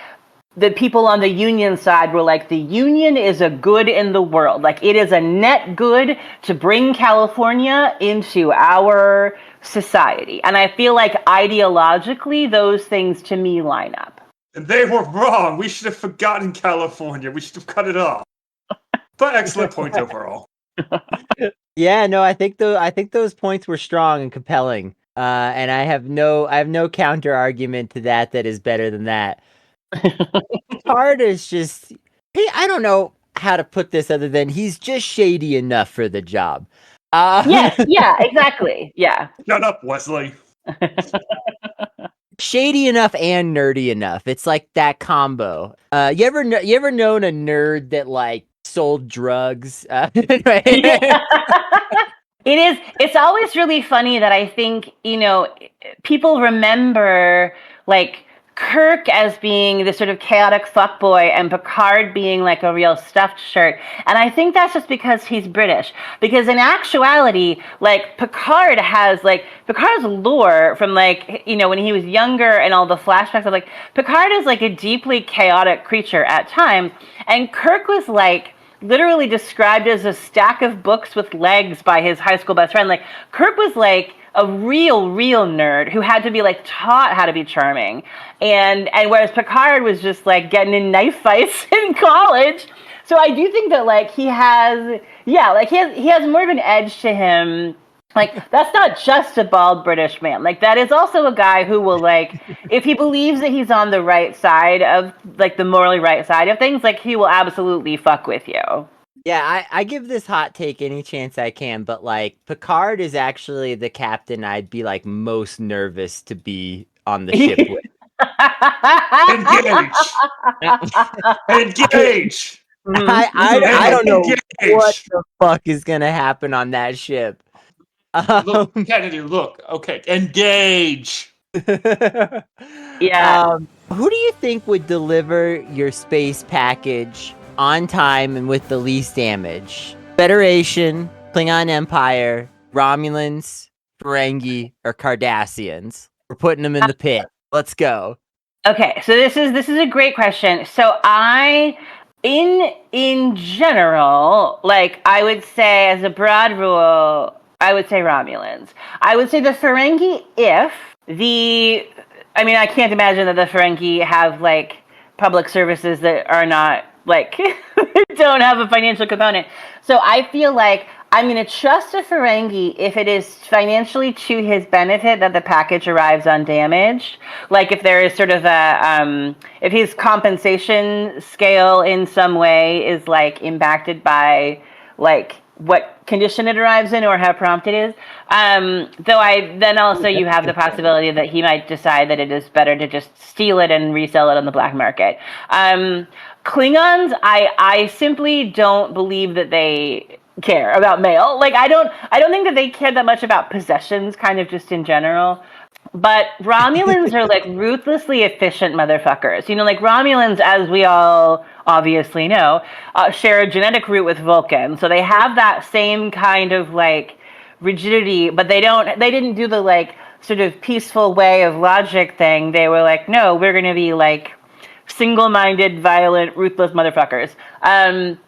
the people on the Union side were like, the Union is a good in the world. Like it is a net good to bring California into our society. And I feel like ideologically, those things to me line up. And they were wrong. We should have forgotten California. We should have cut it off. But excellent point overall. Yeah, no, I think those points were strong and compelling. And I have no counter argument to that is better than that. Part is just I don't know how to put this other than he's just shady enough for the job. Yeah, exactly. Yeah. Shut up, Wesley. Shady enough and nerdy enough. It's like that combo. You ever known a nerd that like sold drugs? It's always really funny that I think, people remember like Kirk as being this sort of chaotic fuckboy and Picard being like a real stuffed shirt. And I think that's just because he's British. Because in actuality, like Picard's lore from like, when he was younger and all the flashbacks of like, Picard is like a deeply chaotic creature at times. And Kirk was like literally described as a stack of books with legs by his high school best friend. Like Kirk was like a real nerd who had to be like taught how to be charming. And whereas Picard was just like getting in knife fights in college. So I do think that like he has more of an edge to him. Like that's not just a bald British man. Like that is also a guy who will like, if he believes that he's on the right side of like the morally right side of things, like he will absolutely fuck with you. Yeah, I give this hot take any chance I can, but like Picard is actually the captain I'd be like most nervous to be on the ship with. Engage. I don't know what the fuck is gonna happen on that ship. Look, Kennedy, look. Okay, engage. Yeah. Who do you think would deliver your space package on time and with the least damage? Federation, Klingon Empire, Romulans, Ferengi, or Cardassians? We're putting them in the pit. Let's go. Okay, so this is a great question. So in general, like I would say as a broad rule, I would say Romulans. I would say the Ferengi I can't imagine that the Ferengi have like public services that are not like don't have a financial component. So I feel like I'm going to trust a Ferengi if it is financially to his benefit that the package arrives undamaged. Like if there is sort of if his compensation scale in some way is like impacted by like what condition it arrives in or how prompt it is. Then also you have the possibility that he might decide that it is better to just steal it and resell it on the black market. Klingons, I simply don't believe that they care about mail. Like I don't think that they care that much about possessions, kind of just in general. But Romulans are like ruthlessly efficient motherfuckers. Like Romulans, as we all obviously know, share a genetic root with Vulcan. So they have that same kind of like rigidity, but they didn't do the like sort of peaceful way of logic thing. They were like, no, we're going to be like single-minded, violent, ruthless motherfuckers. And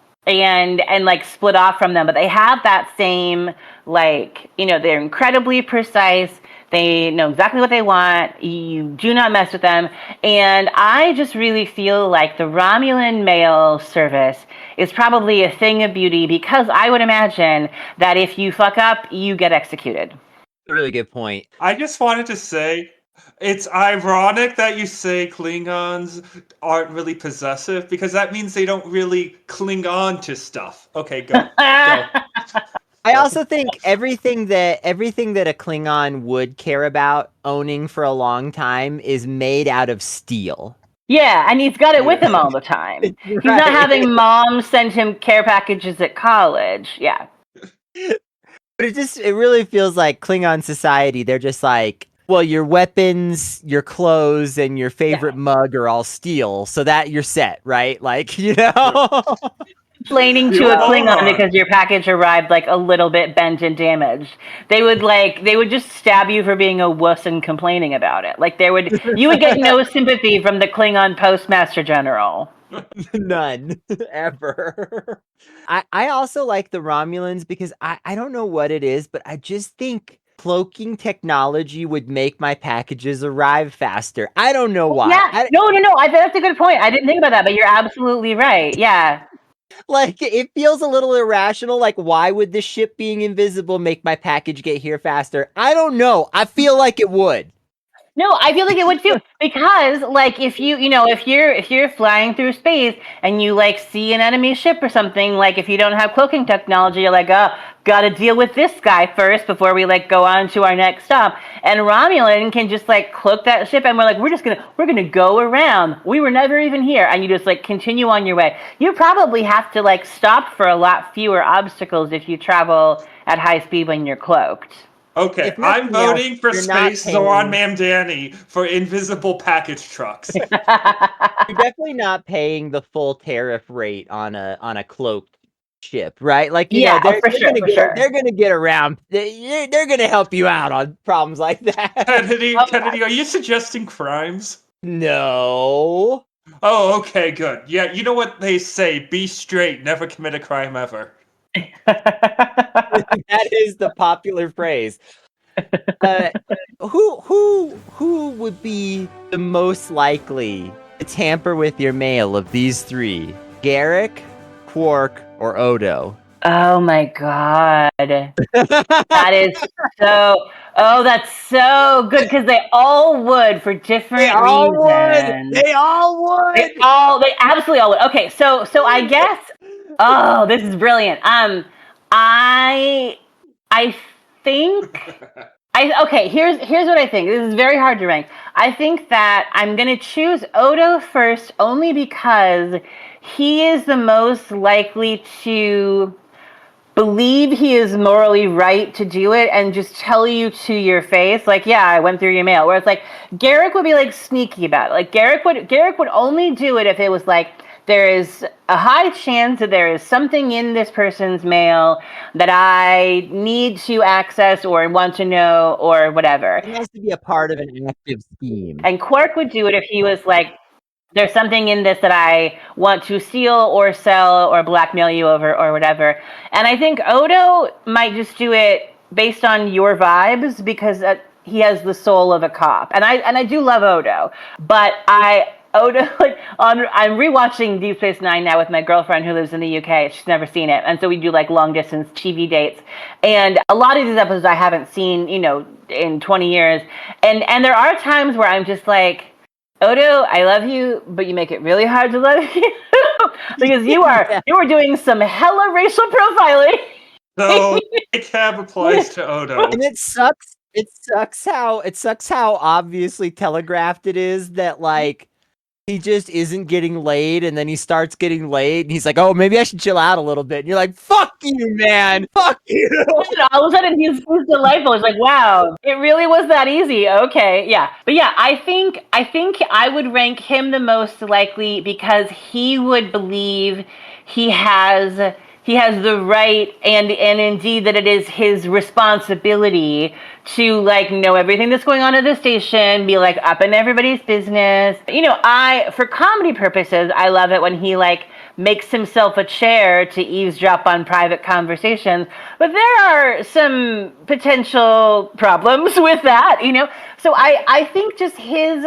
like split off from them. But they have that same like, they're incredibly precise. They know exactly what they want. You do not mess with them. And I just really feel like the Romulan mail service is probably a thing of beauty because I would imagine that if you fuck up, you get executed. A really good point. I just wanted to say, it's ironic that you say Klingons aren't really possessive, because that means they don't really cling on to stuff. Okay, go. Go. I also think everything that a Klingon would care about owning for a long time is made out of steel. Yeah, and he's got it with him all the time. He's not having mom send him care packages at college. Yeah. But it really feels like Klingon society, they're just like, well, your weapons, your clothes, and your favorite mug are all steel, so that you're set, right? Like, you know? Complaining to a Klingon because your package arrived like a little bit bent and damaged. They would just stab you for being a wuss and complaining about it. Like you would get no sympathy from the Klingon Postmaster General. None. Ever. I also like the Romulans because I don't know what it is, but I just think cloaking technology would make my packages arrive faster. I don't know why. Yeah. No. That's a good point. I didn't think about that, but you're absolutely right. Yeah. Like, it feels a little irrational. Like, why would the ship being invisible make my package get here faster? I don't know. I feel like it would. No, I feel like it would too, because like if you're flying through space and you like see an enemy ship or something, like if you don't have cloaking technology, you're like, oh, gotta deal with this guy first before we like go on to our next stop. And Romulan can just like cloak that ship, and we're like, we're gonna go around. We were never even here, and you just like continue on your way. You probably have to like stop for a lot fewer obstacles if you travel at high speed when you're cloaked. Okay, I'm voting for Space Zoran Mamdani for invisible package trucks. You're definitely not paying the full tariff rate on a cloaked ship, right? Like, you know, they're gonna get around. They're gonna help you out on problems like that. Kennedy, are you suggesting crimes? No. Oh, okay, good. Yeah, you know what they say: be straight, never commit a crime ever. That is the popular phrase. Who would be the most likely to tamper with your mail of these three? Garrick, Quark, or Odo? Oh my god. That is so... Oh, that's so good, because they all would for different reasons. They all would! They absolutely all would. Okay, so I guess... Oh, this is brilliant. I think... here's what I think. This is very hard to rank. I think that I'm going to choose Odo first only because he is the most likely to believe he is morally right to do it and just tell you to your face, like, yeah, I went through your mail. Whereas, like, Garrick would be, like, sneaky about it. Like, Garrick would only do it if it was, like, there is a high chance that there is something in this person's mail that I need to access or want to know or whatever. It has to be a part of an active scheme. And Quark would do it if he was like, there's something in this that I want to steal or sell or blackmail you over or whatever. And I think Odo might just do it based on your vibes because he has the soul of a cop. And I do love Odo, but I'm rewatching Deep Space Nine now with my girlfriend who lives in the UK. She's never seen it. And so we do like long distance TV dates. And a lot of these episodes I haven't seen, in 20 years. And there are times where I'm just like, Odo, I love you, but you make it really hard to love you because you are doing some hella racial profiling. So ACAB applies to Odo. And it sucks. It sucks how obviously telegraphed it is that like he just isn't getting laid, and then he starts getting laid, and he's like, oh, maybe I should chill out a little bit. And you're like, fuck you, man. Fuck you. And all of a sudden, he's delightful. It's like, wow, it really was that easy. Okay, yeah. But yeah, I think I would rank him the most likely because he would believe he has the right and indeed that it is his responsibility to like know everything that's going on at the station, be like up in everybody's business. For comedy purposes, I love it when he like makes himself a chair to eavesdrop on private conversations. But there are some potential problems with that, So I think just his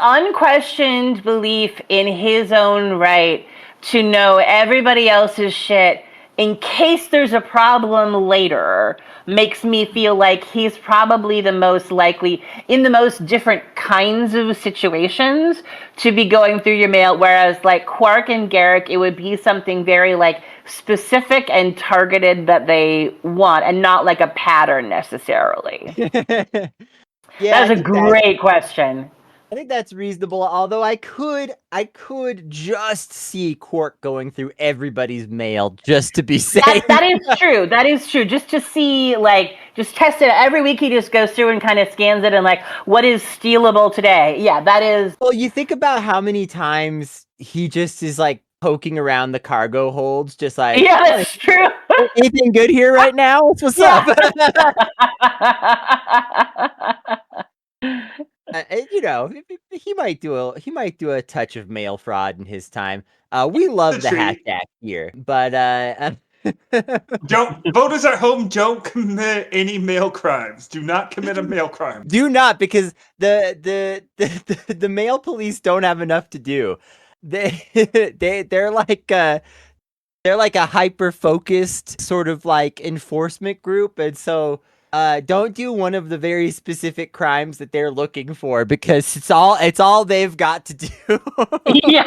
unquestioned belief in his own right to know everybody else's shit in case there's a problem later, makes me feel like he's probably the most likely, in the most different kinds of situations, to be going through your mail. Whereas like Quark and Garrick, it would be something very like specific and targeted that they want, and not like a pattern necessarily. Yeah, That's a great question. I think that's reasonable, although I could just see Quark going through everybody's mail just to be safe. That is true. That is true. Just to see, like, just test it. Every week he just goes through and kind of scans it and like, what is stealable today? Yeah, that is. Well, you think about how many times he just is like poking around the cargo holds, just like, yeah, that's true. Anything good here right now? What's up? You know, he might do a touch of mail fraud in his time. We love the Hatjack here, but don't voters at home, don't commit any mail crimes. Do not commit a mail crime. Do not, because the mail police don't have enough to do. They're like a hyper focused sort of like enforcement group, and so don't do one of the very specific crimes that they're looking for, because it's all they've got to do. Yeah.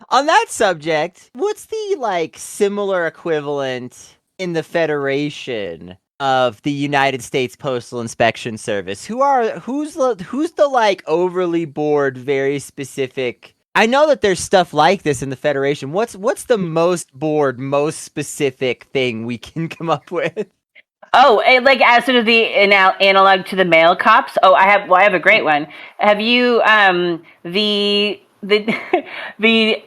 On that subject, what's the like similar equivalent in the Federation of the United States Postal Inspection Service? Who's the like overly bored, very specific? I know that there's stuff like this in the Federation. What's the most bored, most specific thing we can come up with? Oh, like as sort of the analog to the mail cops. Oh, I have a great one. Have you the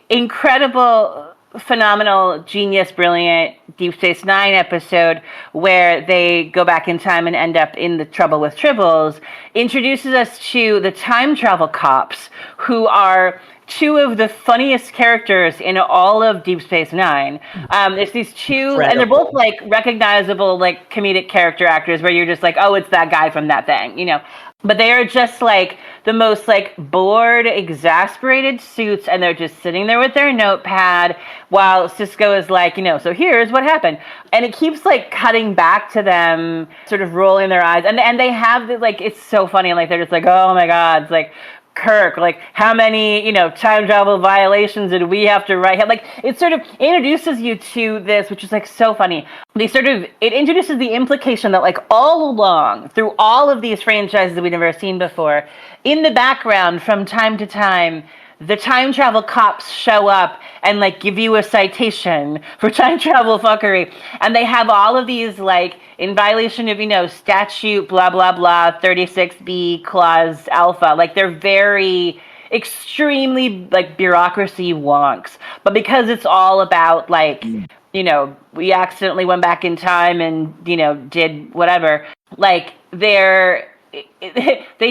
incredible, phenomenal, genius, brilliant Deep Space Nine episode where they go back in time and end up in the trouble with Tribbles, introduces us to the time travel cops, who are two of the funniest characters in all of Deep Space Nine. There's these two, and they're both like recognizable, like comedic character actors, where you're just like, oh, it's that guy from that thing, you know. But they are just like the most like bored, exasperated suits, and they're just sitting there with their notepad while Cisco is like, you know, so here's what happened. And it keeps like cutting back to them, sort of rolling their eyes. And they have the, like, it's so funny. And like, they're just like, oh my God, it's like, Kirk, like how many, you know, time travel violations did we have to write? Like it sort of introduces you to this, which is like so funny. It introduces the implication that like all along through all of these franchises that we've never seen before, in the background from time to time, the time travel cops show up and like give you a citation for time travel fuckery. And they have all of these like in violation of, you know, statute, blah, blah, blah, 36B clause alpha. Like they're very extremely like bureaucracy wonks. But because it's all about like, you know, we accidentally went back in time and, you know, did whatever, like they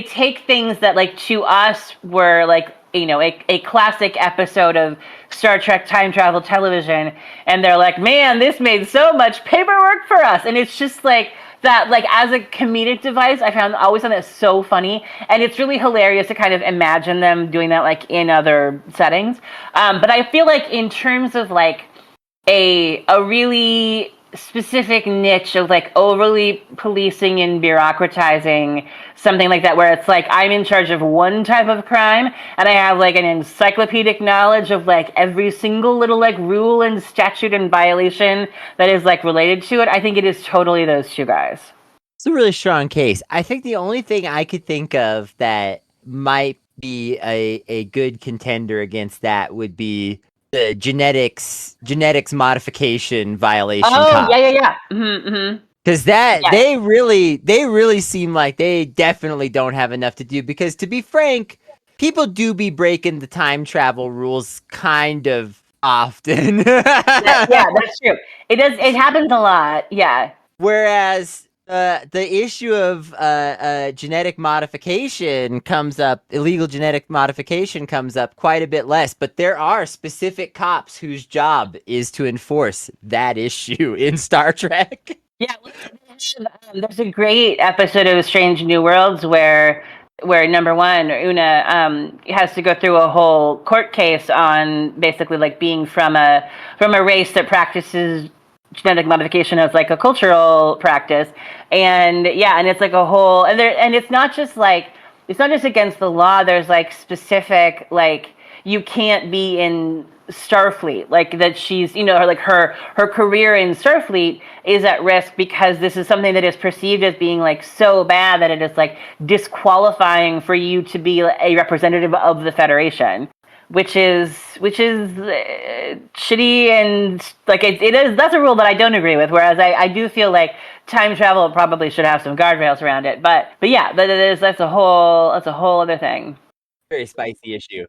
take things that like to us were like, you know, a classic episode of Star Trek time travel television, and they're like, man, this made so much paperwork for us. And it's just like that, like as a comedic device, always found that so funny, and it's really hilarious to kind of imagine them doing that like in other settings. But I feel like in terms of like a really specific niche of like overly policing and bureaucratizing something like that, where it's like I'm in charge of one type of crime and I have like an encyclopedic knowledge of like every single little like rule and statute and violation that is like related to it. I think it is totally those two guys. It's a really strong case. I think the only thing I could think of that might be a good contender against that would be the genetics modification violation. Oh, yeah. Mm-hmm. Because they really seem like they definitely don't have enough to do. Because to be frank, people do be breaking the time travel rules kind of often. Yeah, that's true. It does. It happens a lot. Yeah. Whereas the issue of genetic modification comes up, illegal genetic modification comes up quite a bit less, but there are specific cops whose job is to enforce that issue in Star Trek. Yeah, there's a great episode of Strange New Worlds where where number one, Una has to go through a whole court case on basically like being from a race that practices genetic modification as like a cultural practice, and it's like a whole, and it's not just against the law. There's like specific, like, you can't be in Starfleet, like that she's, her career in Starfleet is at risk because this is something that is perceived as being like so bad that it is like disqualifying for you to be a representative of the Federation, which is shitty, and like it is, that's a rule that I don't agree with, whereas I do feel like time travel probably should have some guardrails around it, but that's a whole other thing. Very spicy issue.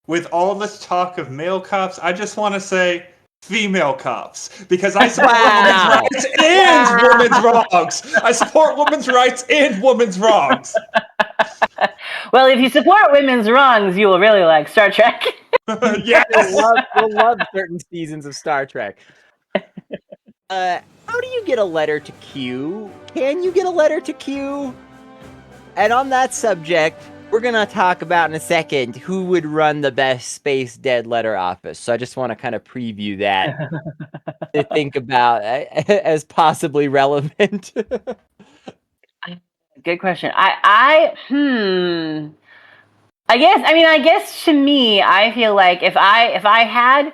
With all this talk of male cops, I just want to say female cops, because I support women's rights and women's wrongs. I support women's rights and women's wrongs. Well, if you support women's wrongs, you will really like Star Trek. Yes. We'll love certain seasons of Star Trek. How do you get a letter to Q? Can you get a letter to Q? And on that subject, we're going to talk about in a second who would run the best space dead letter office. So I just want to kind of preview that to think about as possibly relevant. Good question. I guess to me, I feel like if I had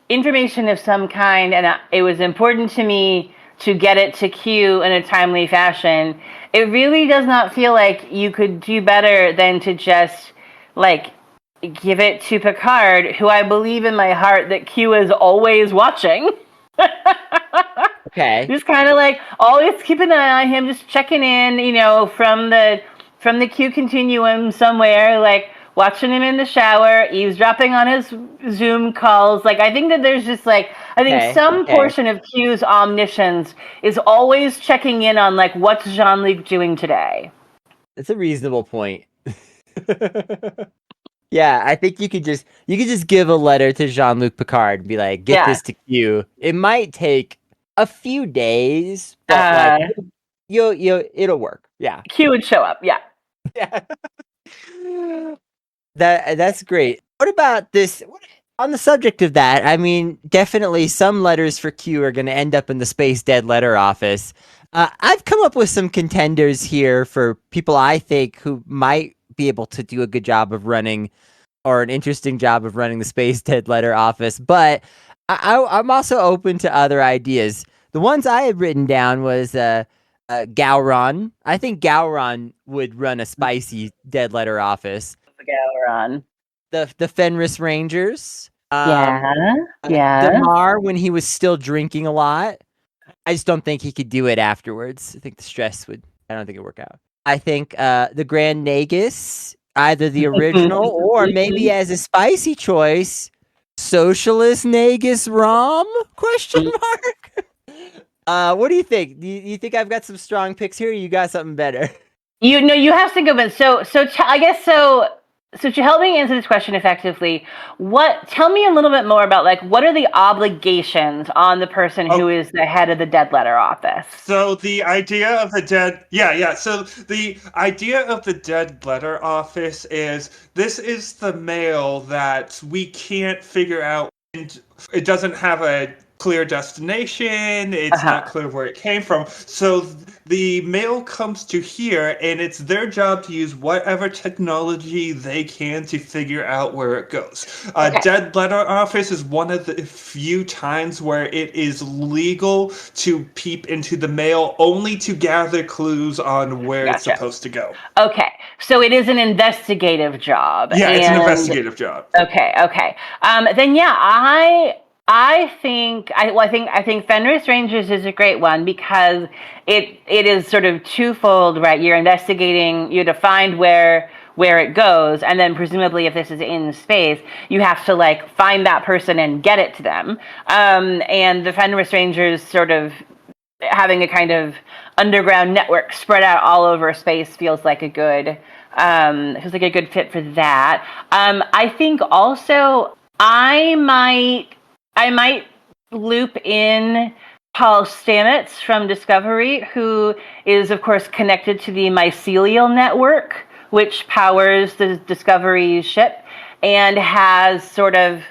information of some kind and it was important to me to get it to Q in a timely fashion, it really does not feel like you could do better than to just like give it to Picard, who I believe in my heart that Q is always watching. Okay. Just kind of like always keep an eye on him, just checking in, from the Q continuum somewhere, like watching him in the shower, eavesdropping on his Zoom calls. Like, I think that there's just like, some portion of Q's omniscience is always checking in on like, what's Jean-Luc doing today? That's a reasonable point. Yeah, I think you could just give a letter to Jean-Luc Picard and be like, get this to Q. It might take a few days, but it'll work. Yeah. Q would show up. Yeah. Yeah. That's great. What about this? On the subject of that, I mean, definitely some letters for Q are going to end up in the Space Dead Letter Office. I've come up with some contenders here for people I think who might be able to do a good job of running, or an interesting job of running the Space Dead Letter Office, but I'm also open to other ideas. The ones I had written down was Gowron. I think Gowron would run a spicy dead letter office. Gowron. The Fenris Rangers. Damar, when he was still drinking a lot. I just don't think he could do it afterwards. I think the stress I don't think it'd work out. I think the Grand Nagus, either the original or maybe as a spicy choice, Socialist Nagus Rom? Question mark. What do you think? Do you think I've got some strong picks here, or you got something better? You have to think of it. So to help me answer this question effectively, tell me a little bit more about like what are the obligations on the person who is the head of the dead letter office? So the idea of the So the idea of the dead letter office is this is the mail that we can't figure out, and it doesn't have a clear destination. It's not clear where it came from. So the mail comes to here, and it's their job to use whatever technology they can to figure out where it goes. Dead letter office is one of the few times where it is legal to peep into the mail, only to gather clues on where it's supposed to go. Okay, so it is an investigative job. Yeah, it's an investigative job. Okay. Then I think Fenris Rangers is a great one because it is sort of twofold, right? You're investigating, you have to find where it goes, and then presumably if this is in space, you have to like find that person and get it to them. And the Fenris Rangers sort of having a kind of underground network spread out all over space feels like a good fit for that. I think also I might loop in Paul Stamets from Discovery, who is, of course, connected to the mycelial network, which powers the Discovery ship and has sort of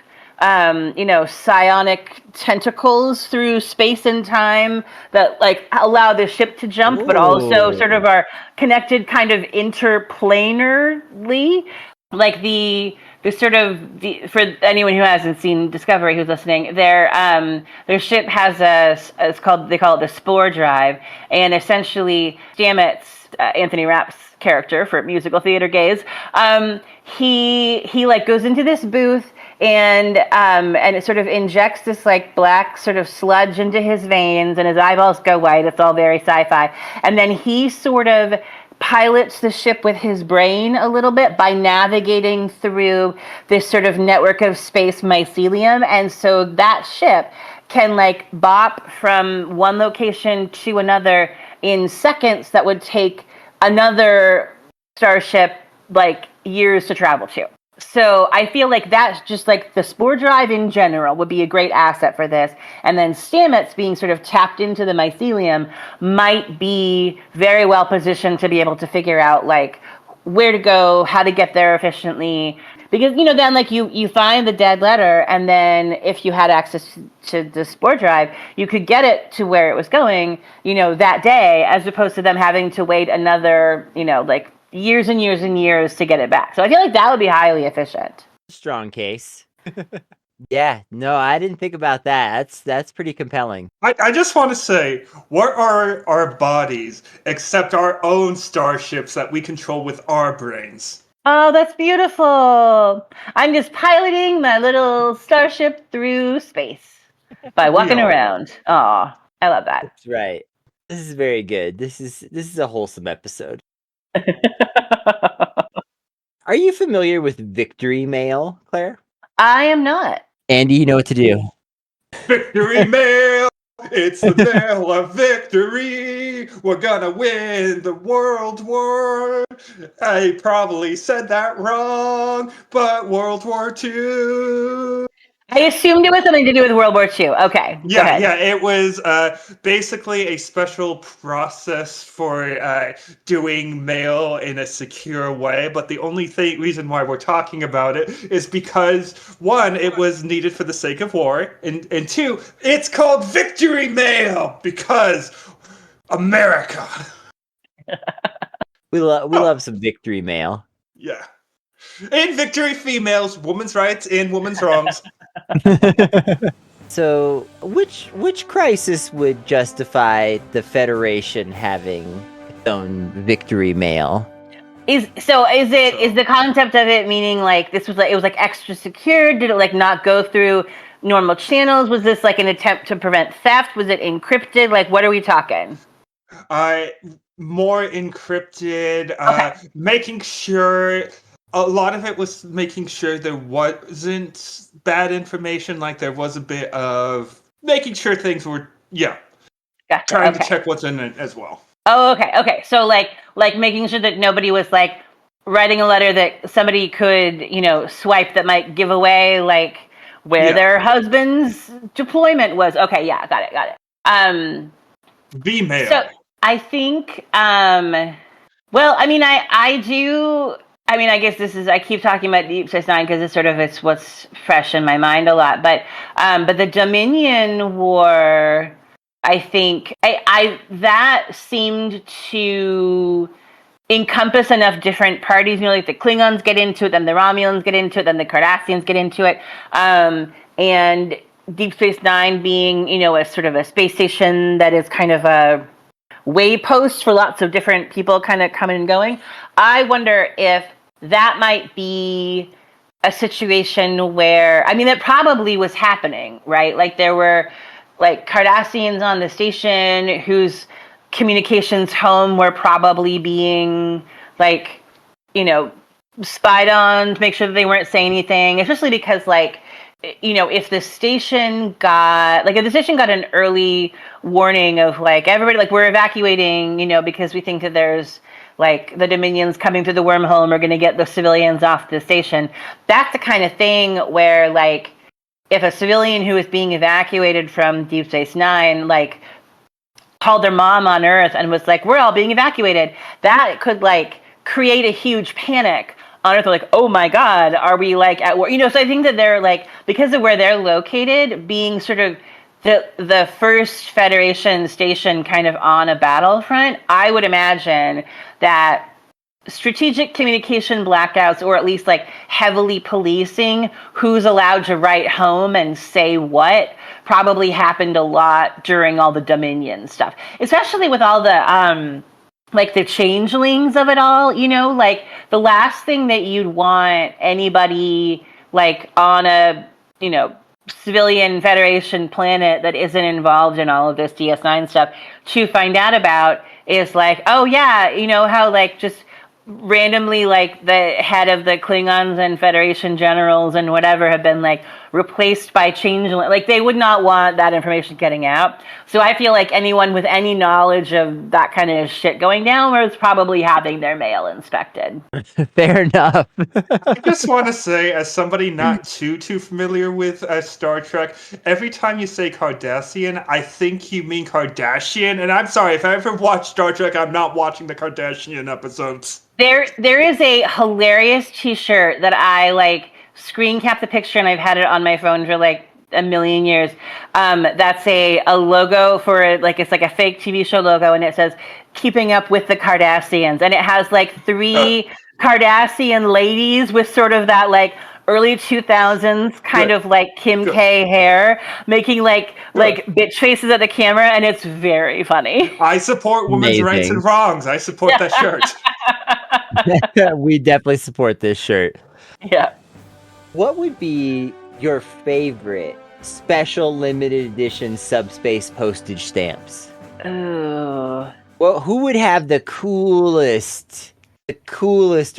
psionic tentacles through space and time that like allow the ship to jump, but also sort of are connected kind of interplanarly. Like for anyone who hasn't seen Discovery who's listening, their ship has they call it the spore drive, and essentially Stamets, Anthony Rapp's character for musical theater gaze, he like goes into this booth and it sort of injects this like black sort of sludge into his veins, and his eyeballs go white. It's all very sci-fi, and then he sort of pilots the ship with his brain a little bit by navigating through this sort of network of space mycelium, and so that ship can like bop from one location to another in seconds that would take another starship like years to travel to. So I feel like that's just like the spore drive in general would be a great asset for this. And then Stamets being sort of tapped into the mycelium might be very well positioned to be able to figure out like where to go, how to get there efficiently. Because, then like you find the dead letter, and then if you had access to the spore drive, you could get it to where it was going, that day, as opposed to them having to wait another, like years and years and years to get it back. So I feel like that would be highly efficient. Strong case. Yeah, no, I didn't think about that. That's pretty compelling. I just want to say, what are our bodies except our own starships that we control with our brains? Oh, that's beautiful. I'm just piloting my little starship through space by walking around. Oh, I love that. That's right. This is very good. This is a wholesome episode. Are you familiar with Victory Mail, Claire? I am not. Andy, you know what to do. Victory Mail! It's the mail of victory! We're gonna win the world war! I probably said that wrong, but World War II! I assumed it was something to do with World War II. Okay. Yeah, it was basically a special process for doing mail in a secure way, but the only reason why we're talking about it is because, one, it was needed for the sake of war, and two, it's called Victory Mail, because America! We love some Victory Mail. Yeah. In Victory Females, women's rights and women's wrongs. So, which crisis would justify the Federation having its own Victory Mail? Is the concept of it meaning like this was like it was like extra secure? Did it like not go through normal channels? Was this like an attempt to prevent theft? Was it encrypted? Like, what are we talking? More encrypted, making sure. A lot of it was making sure there wasn't bad information, like there was a bit of making sure things were, gotcha, trying to check what's in it as well. Oh, okay. So like making sure that nobody was like writing a letter that somebody could, swipe that might give away like where their husband's deployment was. Okay, yeah, got it. V-mail. So I think, well, I mean, I do. I mean, I guess I keep talking about Deep Space Nine because it's what's fresh in my mind a lot. But the Dominion War, I think, that seemed to encompass enough different parties. Like the Klingons get into it, then the Romulans get into it, then the Cardassians get into it. And Deep Space Nine being, a sort of a space station that is kind of a waypost for lots of different people kind of coming and going. I wonder if that might be a situation where, I mean, that probably was happening, right? Like there were like Cardassians on the station whose communications home were probably being like, spied on to make sure that they weren't saying anything, especially because like, if the station got an early warning of like everybody, like we're evacuating, because we think that there's like the Dominions coming through the wormhole and we're going to get the civilians off the station. That's the kind of thing where like if a civilian who is being evacuated from Deep Space Nine, like called their mom on Earth and was like, we're all being evacuated, that could like create a huge panic on Earth. They're like, oh my God, are we like at war? So I think that they're like, because of where they're located, being sort of the first Federation station kind of on a battlefront, I would imagine that strategic communication blackouts, or at least like heavily policing who's allowed to write home and say what, probably happened a lot during all the Dominion stuff, especially with all the like the changelings of it all. Like the last thing that you'd want anybody like on a civilian Federation planet that isn't involved in all of this DS9 stuff to find out about is like, oh yeah, how like just randomly like the head of the Klingons and Federation generals and whatever have been like replaced by changeling. Like they would not want that information getting out. So I feel like anyone with any knowledge of that kind of shit going down was probably having their mail inspected. Fair enough. I just want to say, as somebody not too familiar with Star Trek, every time you say Cardassian, I think you mean Kardashian. And I'm sorry, if I ever watch Star Trek, I'm not watching the Kardashian episodes. There is a hilarious T-shirt that I like screen cap the picture, and I've had it on my phone for like a million years. That's a logo for it's like a fake TV show logo, and it says "Keeping Up with the Cardassians," and it has like 3 Cardassian ladies with sort of that like early 2000s kind of like Kim K hair, making like bitch faces at the camera, and it's very funny. I support women's rights and wrongs. I support that shirt. We definitely support this shirt. Yeah. What would be your favorite special limited edition subspace postage stamps? Oh. Well, who would have the coolest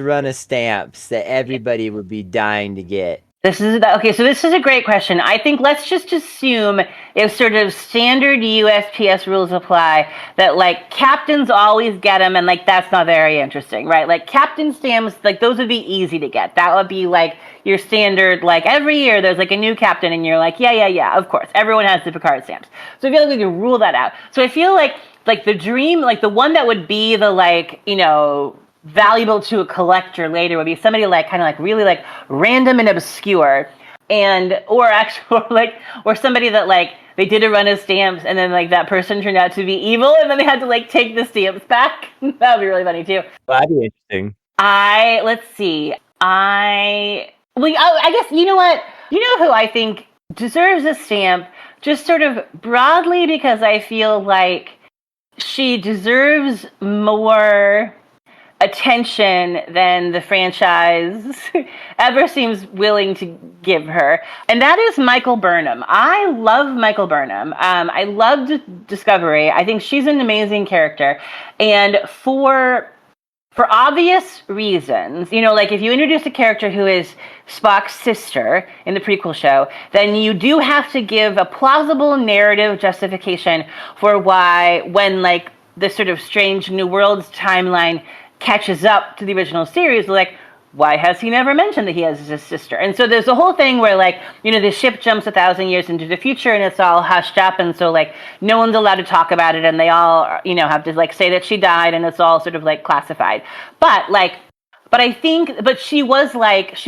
run of stamps that everybody would be dying to get? So this is a great question. I think let's just assume if sort of standard USPS rules apply, that like captains always get them, and like that's not very interesting, right? Like captain stamps, like those would be easy to get. That would be like your standard, like every year there's like a new captain, and you're like, yeah, of course, everyone has the Picard stamps. So I feel like we can rule that out. So I feel like the dream, like the one that would be the like, valuable to a collector later would be somebody like kind of like really like random and obscure, or somebody that like they did a run of stamps and then like that person turned out to be evil and then they had to like take the stamps back. That would be really funny too. Well, that'd be interesting. Let's see. I guess you know what? You know who I think deserves a stamp, just sort of broadly, because I feel like she deserves more attention than the franchise ever seems willing to give her, and that is Michael Burnham. I love Michael Burnham. I loved Discovery. I think she's an amazing character, and for obvious reasons, like if you introduce a character who is Spock's sister in the prequel show, then you do have to give a plausible narrative justification for why, when like the sort of Strange New Worlds timeline catches up to the original series, like, why has he never mentioned that he has a sister? And so there's a whole thing where like, the ship jumps 1,000 years into the future and it's all hushed up, and so like no one's allowed to talk about it, and they all, have to like say that she died, and it's all sort of like classified. But she was like,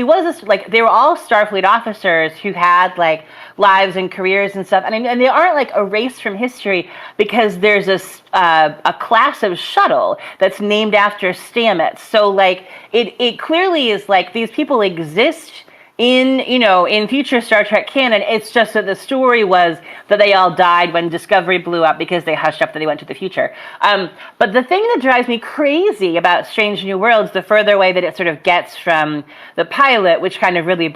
they were all Starfleet officers who had like lives and careers and stuff, and they aren't like erased from history because there's a class of shuttle that's named after Stamets. So like it clearly is like these people exist in future Star Trek canon. It's just that the story was that they all died when Discovery blew up because they hushed up that they went to the future. But the thing that drives me crazy about Strange New Worlds, the further away that it sort of gets from the pilot, which kind of really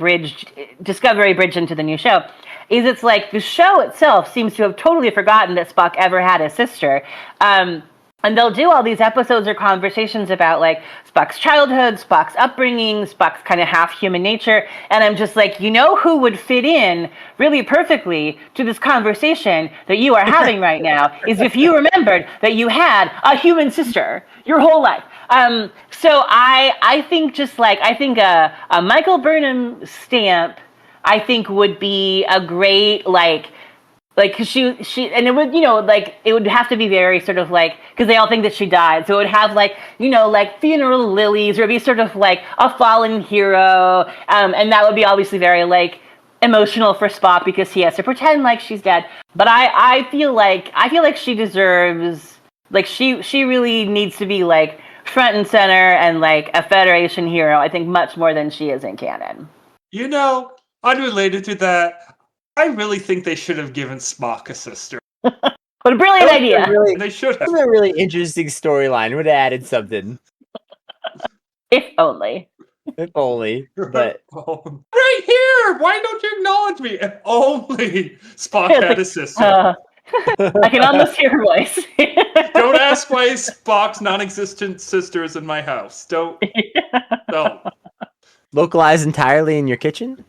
Discovery bridged into the new show, is it's like the show itself seems to have totally forgotten that Spock ever had a sister. And they'll do all these episodes or conversations about like Spock's childhood, Spock's upbringing, Spock's kind of half human nature. And I'm just like, who would fit in really perfectly to this conversation that you are having right now is if you remembered that you had a human sister your whole life. So I think a Michael Burnham stamp, I think, would be a great like Like, 'cause she, and it would, like, it would have to be very sort of like, because they all think that she died. So it would have like, like funeral lilies, or it'd be sort of like a fallen hero. And that would be obviously very like emotional for Spock because he has to pretend like she's dead. But I feel like she deserves, like, she really needs to be like front and center and like a Federation hero, I think, much more than she is in canon. Unrelated to that, I really think they should have given Spock a sister. What a brilliant idea! They should have. That's a really interesting storyline. Would have added something. If only. If only. But right here! Why don't you acknowledge me? If only Spock had a sister. I can almost hear her voice. Don't ask why Spock's non-existent sister is in my house. Don't. Localized entirely in your kitchen?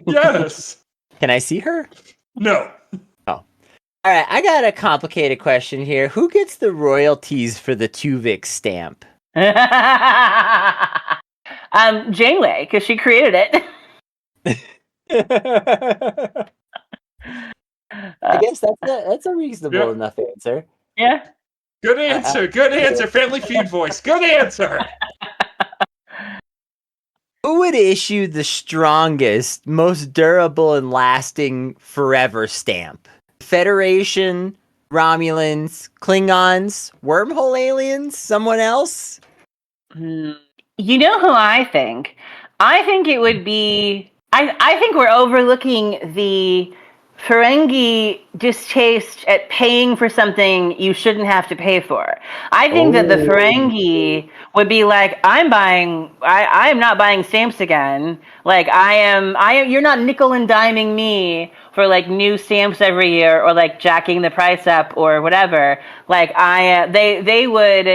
Yes. Can I see her? No. Oh. All right, I got a complicated question here. Who gets the royalties for the Tuvix stamp? Janeway, because she created it. I guess that's a reasonable enough answer. Yeah. Good answer. Good answer. Family Feud voice. Good answer. Who would issue the strongest, most durable, and lasting forever stamp? Federation, Romulans, Klingons, wormhole aliens, someone else? You know who I think? I think it would be... I think we're overlooking the Ferengi distaste at paying for something you shouldn't have to pay for. I think that the Ferengi would be like, I am not buying stamps again. Like, you're not nickel and diming me for like new stamps every year, or like jacking the price up or whatever. Like, they would,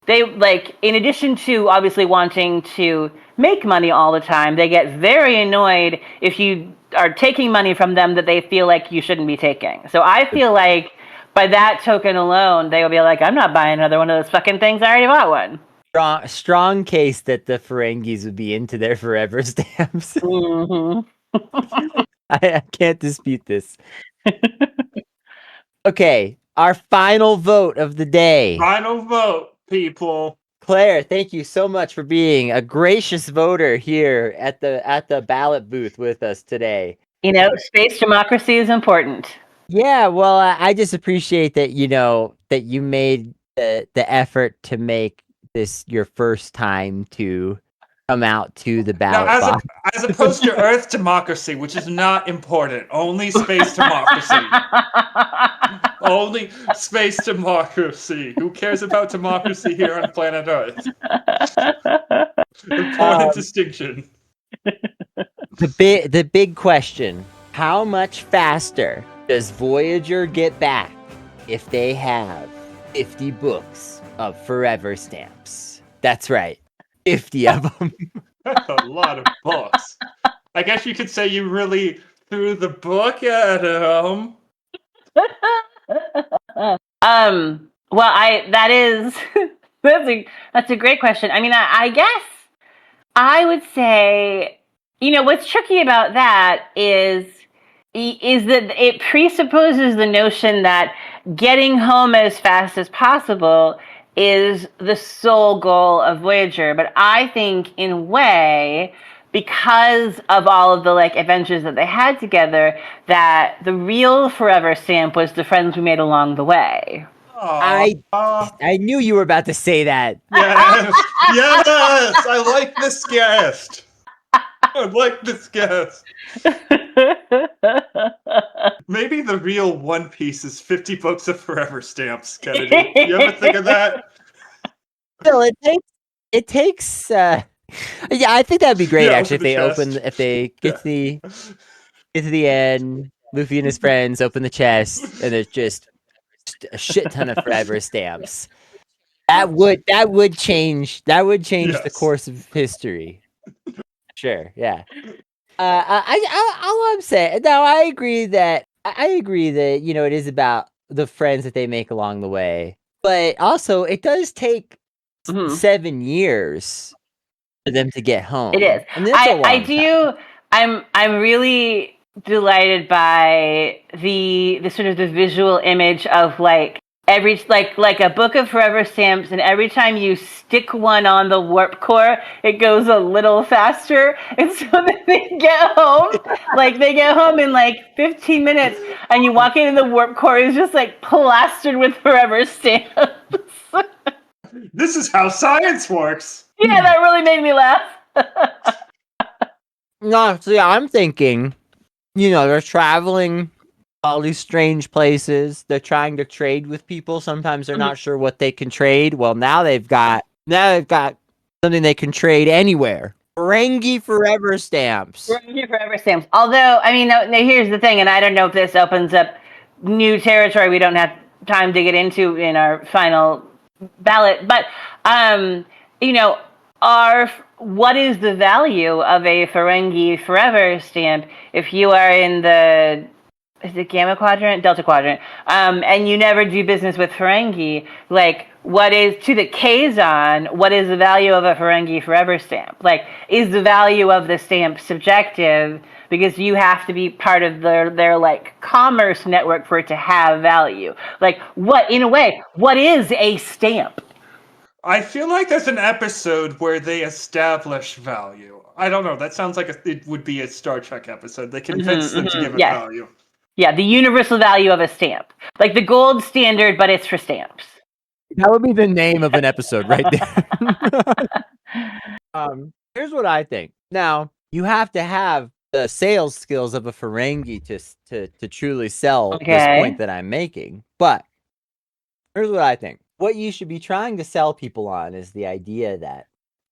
in addition to obviously wanting to make money all the time, they get very annoyed if you are taking money from them that they feel like you shouldn't be taking. So I feel like by that token alone, they will be like, I'm not buying another one of those fucking things. I already bought one. Strong case that the Ferengis would be into their forever stamps. Mm-hmm. I can't dispute this. Okay, our final vote of the day. Final vote, people. Claire, thank you so much for being a gracious voter here at the ballot booth with us today. Space democracy is important. Yeah, well, I just appreciate that, that you made the effort to make this your first time to come out to the ballot box. As opposed to Earth democracy, which is not important. Only space democracy. Only space democracy. Who cares about democracy here on planet Earth? Important distinction. The big question: how much faster does Voyager get back if they have 50 books of forever stamps? That's right, 50 of them. That's a lot of books. I guess you could say you really threw the book at him. Well, that's a great question. I mean, I guess I would say, what's tricky about that is that it presupposes the notion that getting home as fast as possible is the sole goal of Voyager. But I think, in a way, because of all of the adventures that they had together, that the real forever stamp was the friends we made along the way. I knew you were about to say that. Yes, yes, I like this guest. Maybe the real One Piece is 50 books of forever stamps, Kennedy. You ever think of that? Still, it takes. Yeah, I think that'd be great actually if they get to the end, Luffy and his friends open the chest, and there's just a shit ton of forever stamps. That would change the course of history. Sure, yeah. All I'm saying, no, I agree that it is about the friends that they make along the way, but also it does take 7 years for them to get home. It is. And that's I do. I'm really delighted by the sort of the visual image of like every like a book of forever stamps, and every time you stick one on the warp core, it goes a little faster, and so that they get home in like 15 minutes, and you walk in and the warp core is just like plastered with forever stamps. This is how science works. Yeah, that really made me laugh. No, see, I'm thinking, they're traveling all these strange places. They're trying to trade with people. Sometimes they're not sure what they can trade. Well, now they've got something they can trade anywhere. Ferengi Forever Stamps. Ferengi Forever Stamps. Although, I mean, now here's the thing, and I don't know if this opens up new territory we don't have time to get into in our final ballot, but what is the value of a Ferengi Forever stamp if you are in the Gamma Quadrant, Delta Quadrant, and you never do business with Ferengi? Like, what is, to the Kazon, what is the value of a Ferengi Forever stamp? Like, is the value of the stamp subjective because you have to be part of their like commerce network for it to have value? Like, what is a stamp? I feel like there's an episode where they establish value. I don't know. That sounds like it would be a Star Trek episode. They convince them to give it value. Yeah, the universal value of a stamp. Like the gold standard, but it's for stamps. That would be the name of an episode right there. Here's what I think. Now, you have to have the sales skills of a Ferengi to truly sell this point that I'm making. But here's what I think. What you should be trying to sell people on is the idea that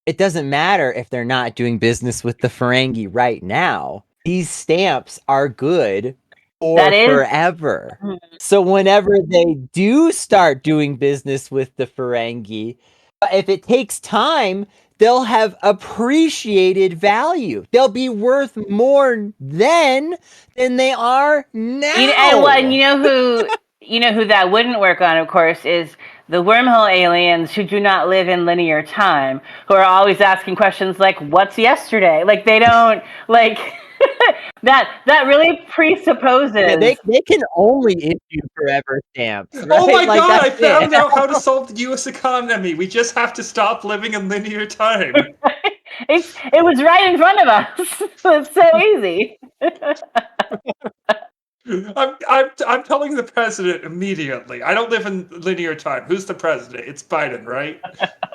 it doesn't matter if they're not doing business with the Ferengi right now. These stamps are good for forever. So whenever they do start doing business with the Ferengi, if it takes time, they'll have appreciated value. They'll be worth more then than they are now. And you know who that wouldn't work on, of course, is the wormhole aliens who do not live in linear time, who are always asking questions like, what's yesterday? Like, they don't, like, that really presupposes... Yeah, they can only issue forever stamps, right? Oh my god, I found out how to solve the U.S. economy. We just have to stop living in linear time. It was right in front of us. It's so easy. I'm telling the president immediately. I don't live in linear time. Who's the president? It's Biden, right?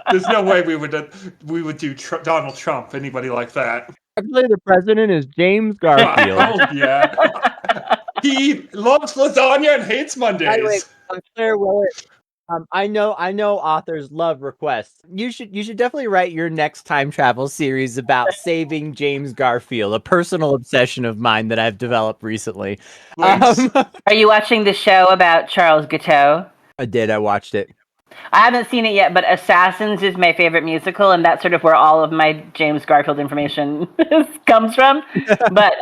There's no way we would do Donald Trump, anybody like that. Actually, the president is James Garfield. Oh yeah, he loves lasagna and hates Mondays. By the way, Claire Willet, I know authors love requests. You should definitely write your next time travel series about saving James Garfield, a personal obsession of mine that I've developed recently. Are you watching the show about Charles Guiteau? I did. I watched it. I haven't seen it yet, but Assassins is my favorite musical, and that's sort of where all of my James Garfield information comes from. But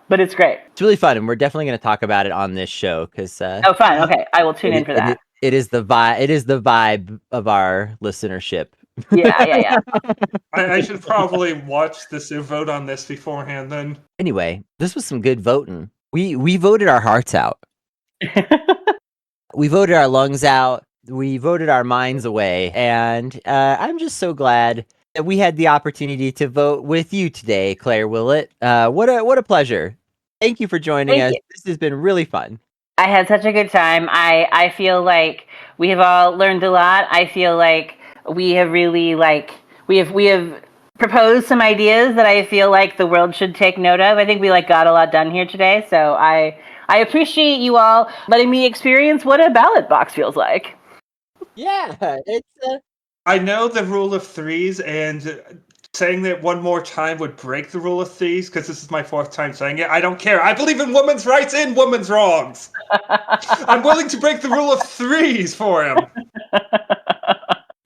it's great. It's really fun, and we're definitely going to talk about it on this show because. Oh, fun. Okay, I will tune in for that. It is the vibe. It is the vibe of our listenership. Yeah. I should probably watch this and vote on this beforehand. Then. Anyway, this was some good voting. We voted our hearts out. We voted our lungs out. We voted our minds away, and I'm just so glad that we had the opportunity to vote with you today, Claire Willet. What a pleasure! Thank you for joining us. This has been really fun. I had such a good time. I feel like we have all learned a lot. I feel like we have really we have proposed some ideas that I feel like the world should take note of. I think we got a lot done here today. So I appreciate you all letting me experience what a ballot box feels like. Yeah, it's. I know the rule of threes, and saying that one more time would break the rule of threes because this is my fourth time saying it. I don't care. I believe in women's rights and women's wrongs. I'm willing to break the rule of threes for him.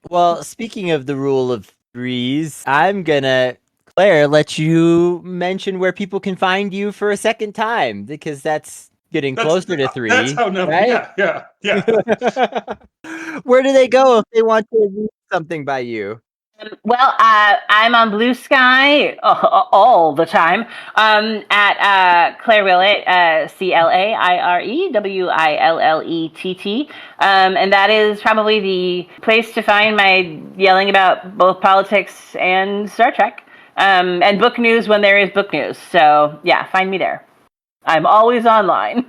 Well, speaking of the rule of threes, I'm gonna, Claire, let you mention where people can find you for a second time because that's getting closer to three. That's how no, right? Yeah. Where do they go if they want to read something by you? Well, I'm on Blue Sky all the time at Claire Willett, ClaireWillett, and that is probably the place to find my yelling about both politics and Star Trek, and book news when there is book news. So yeah, find me there. I'm always online.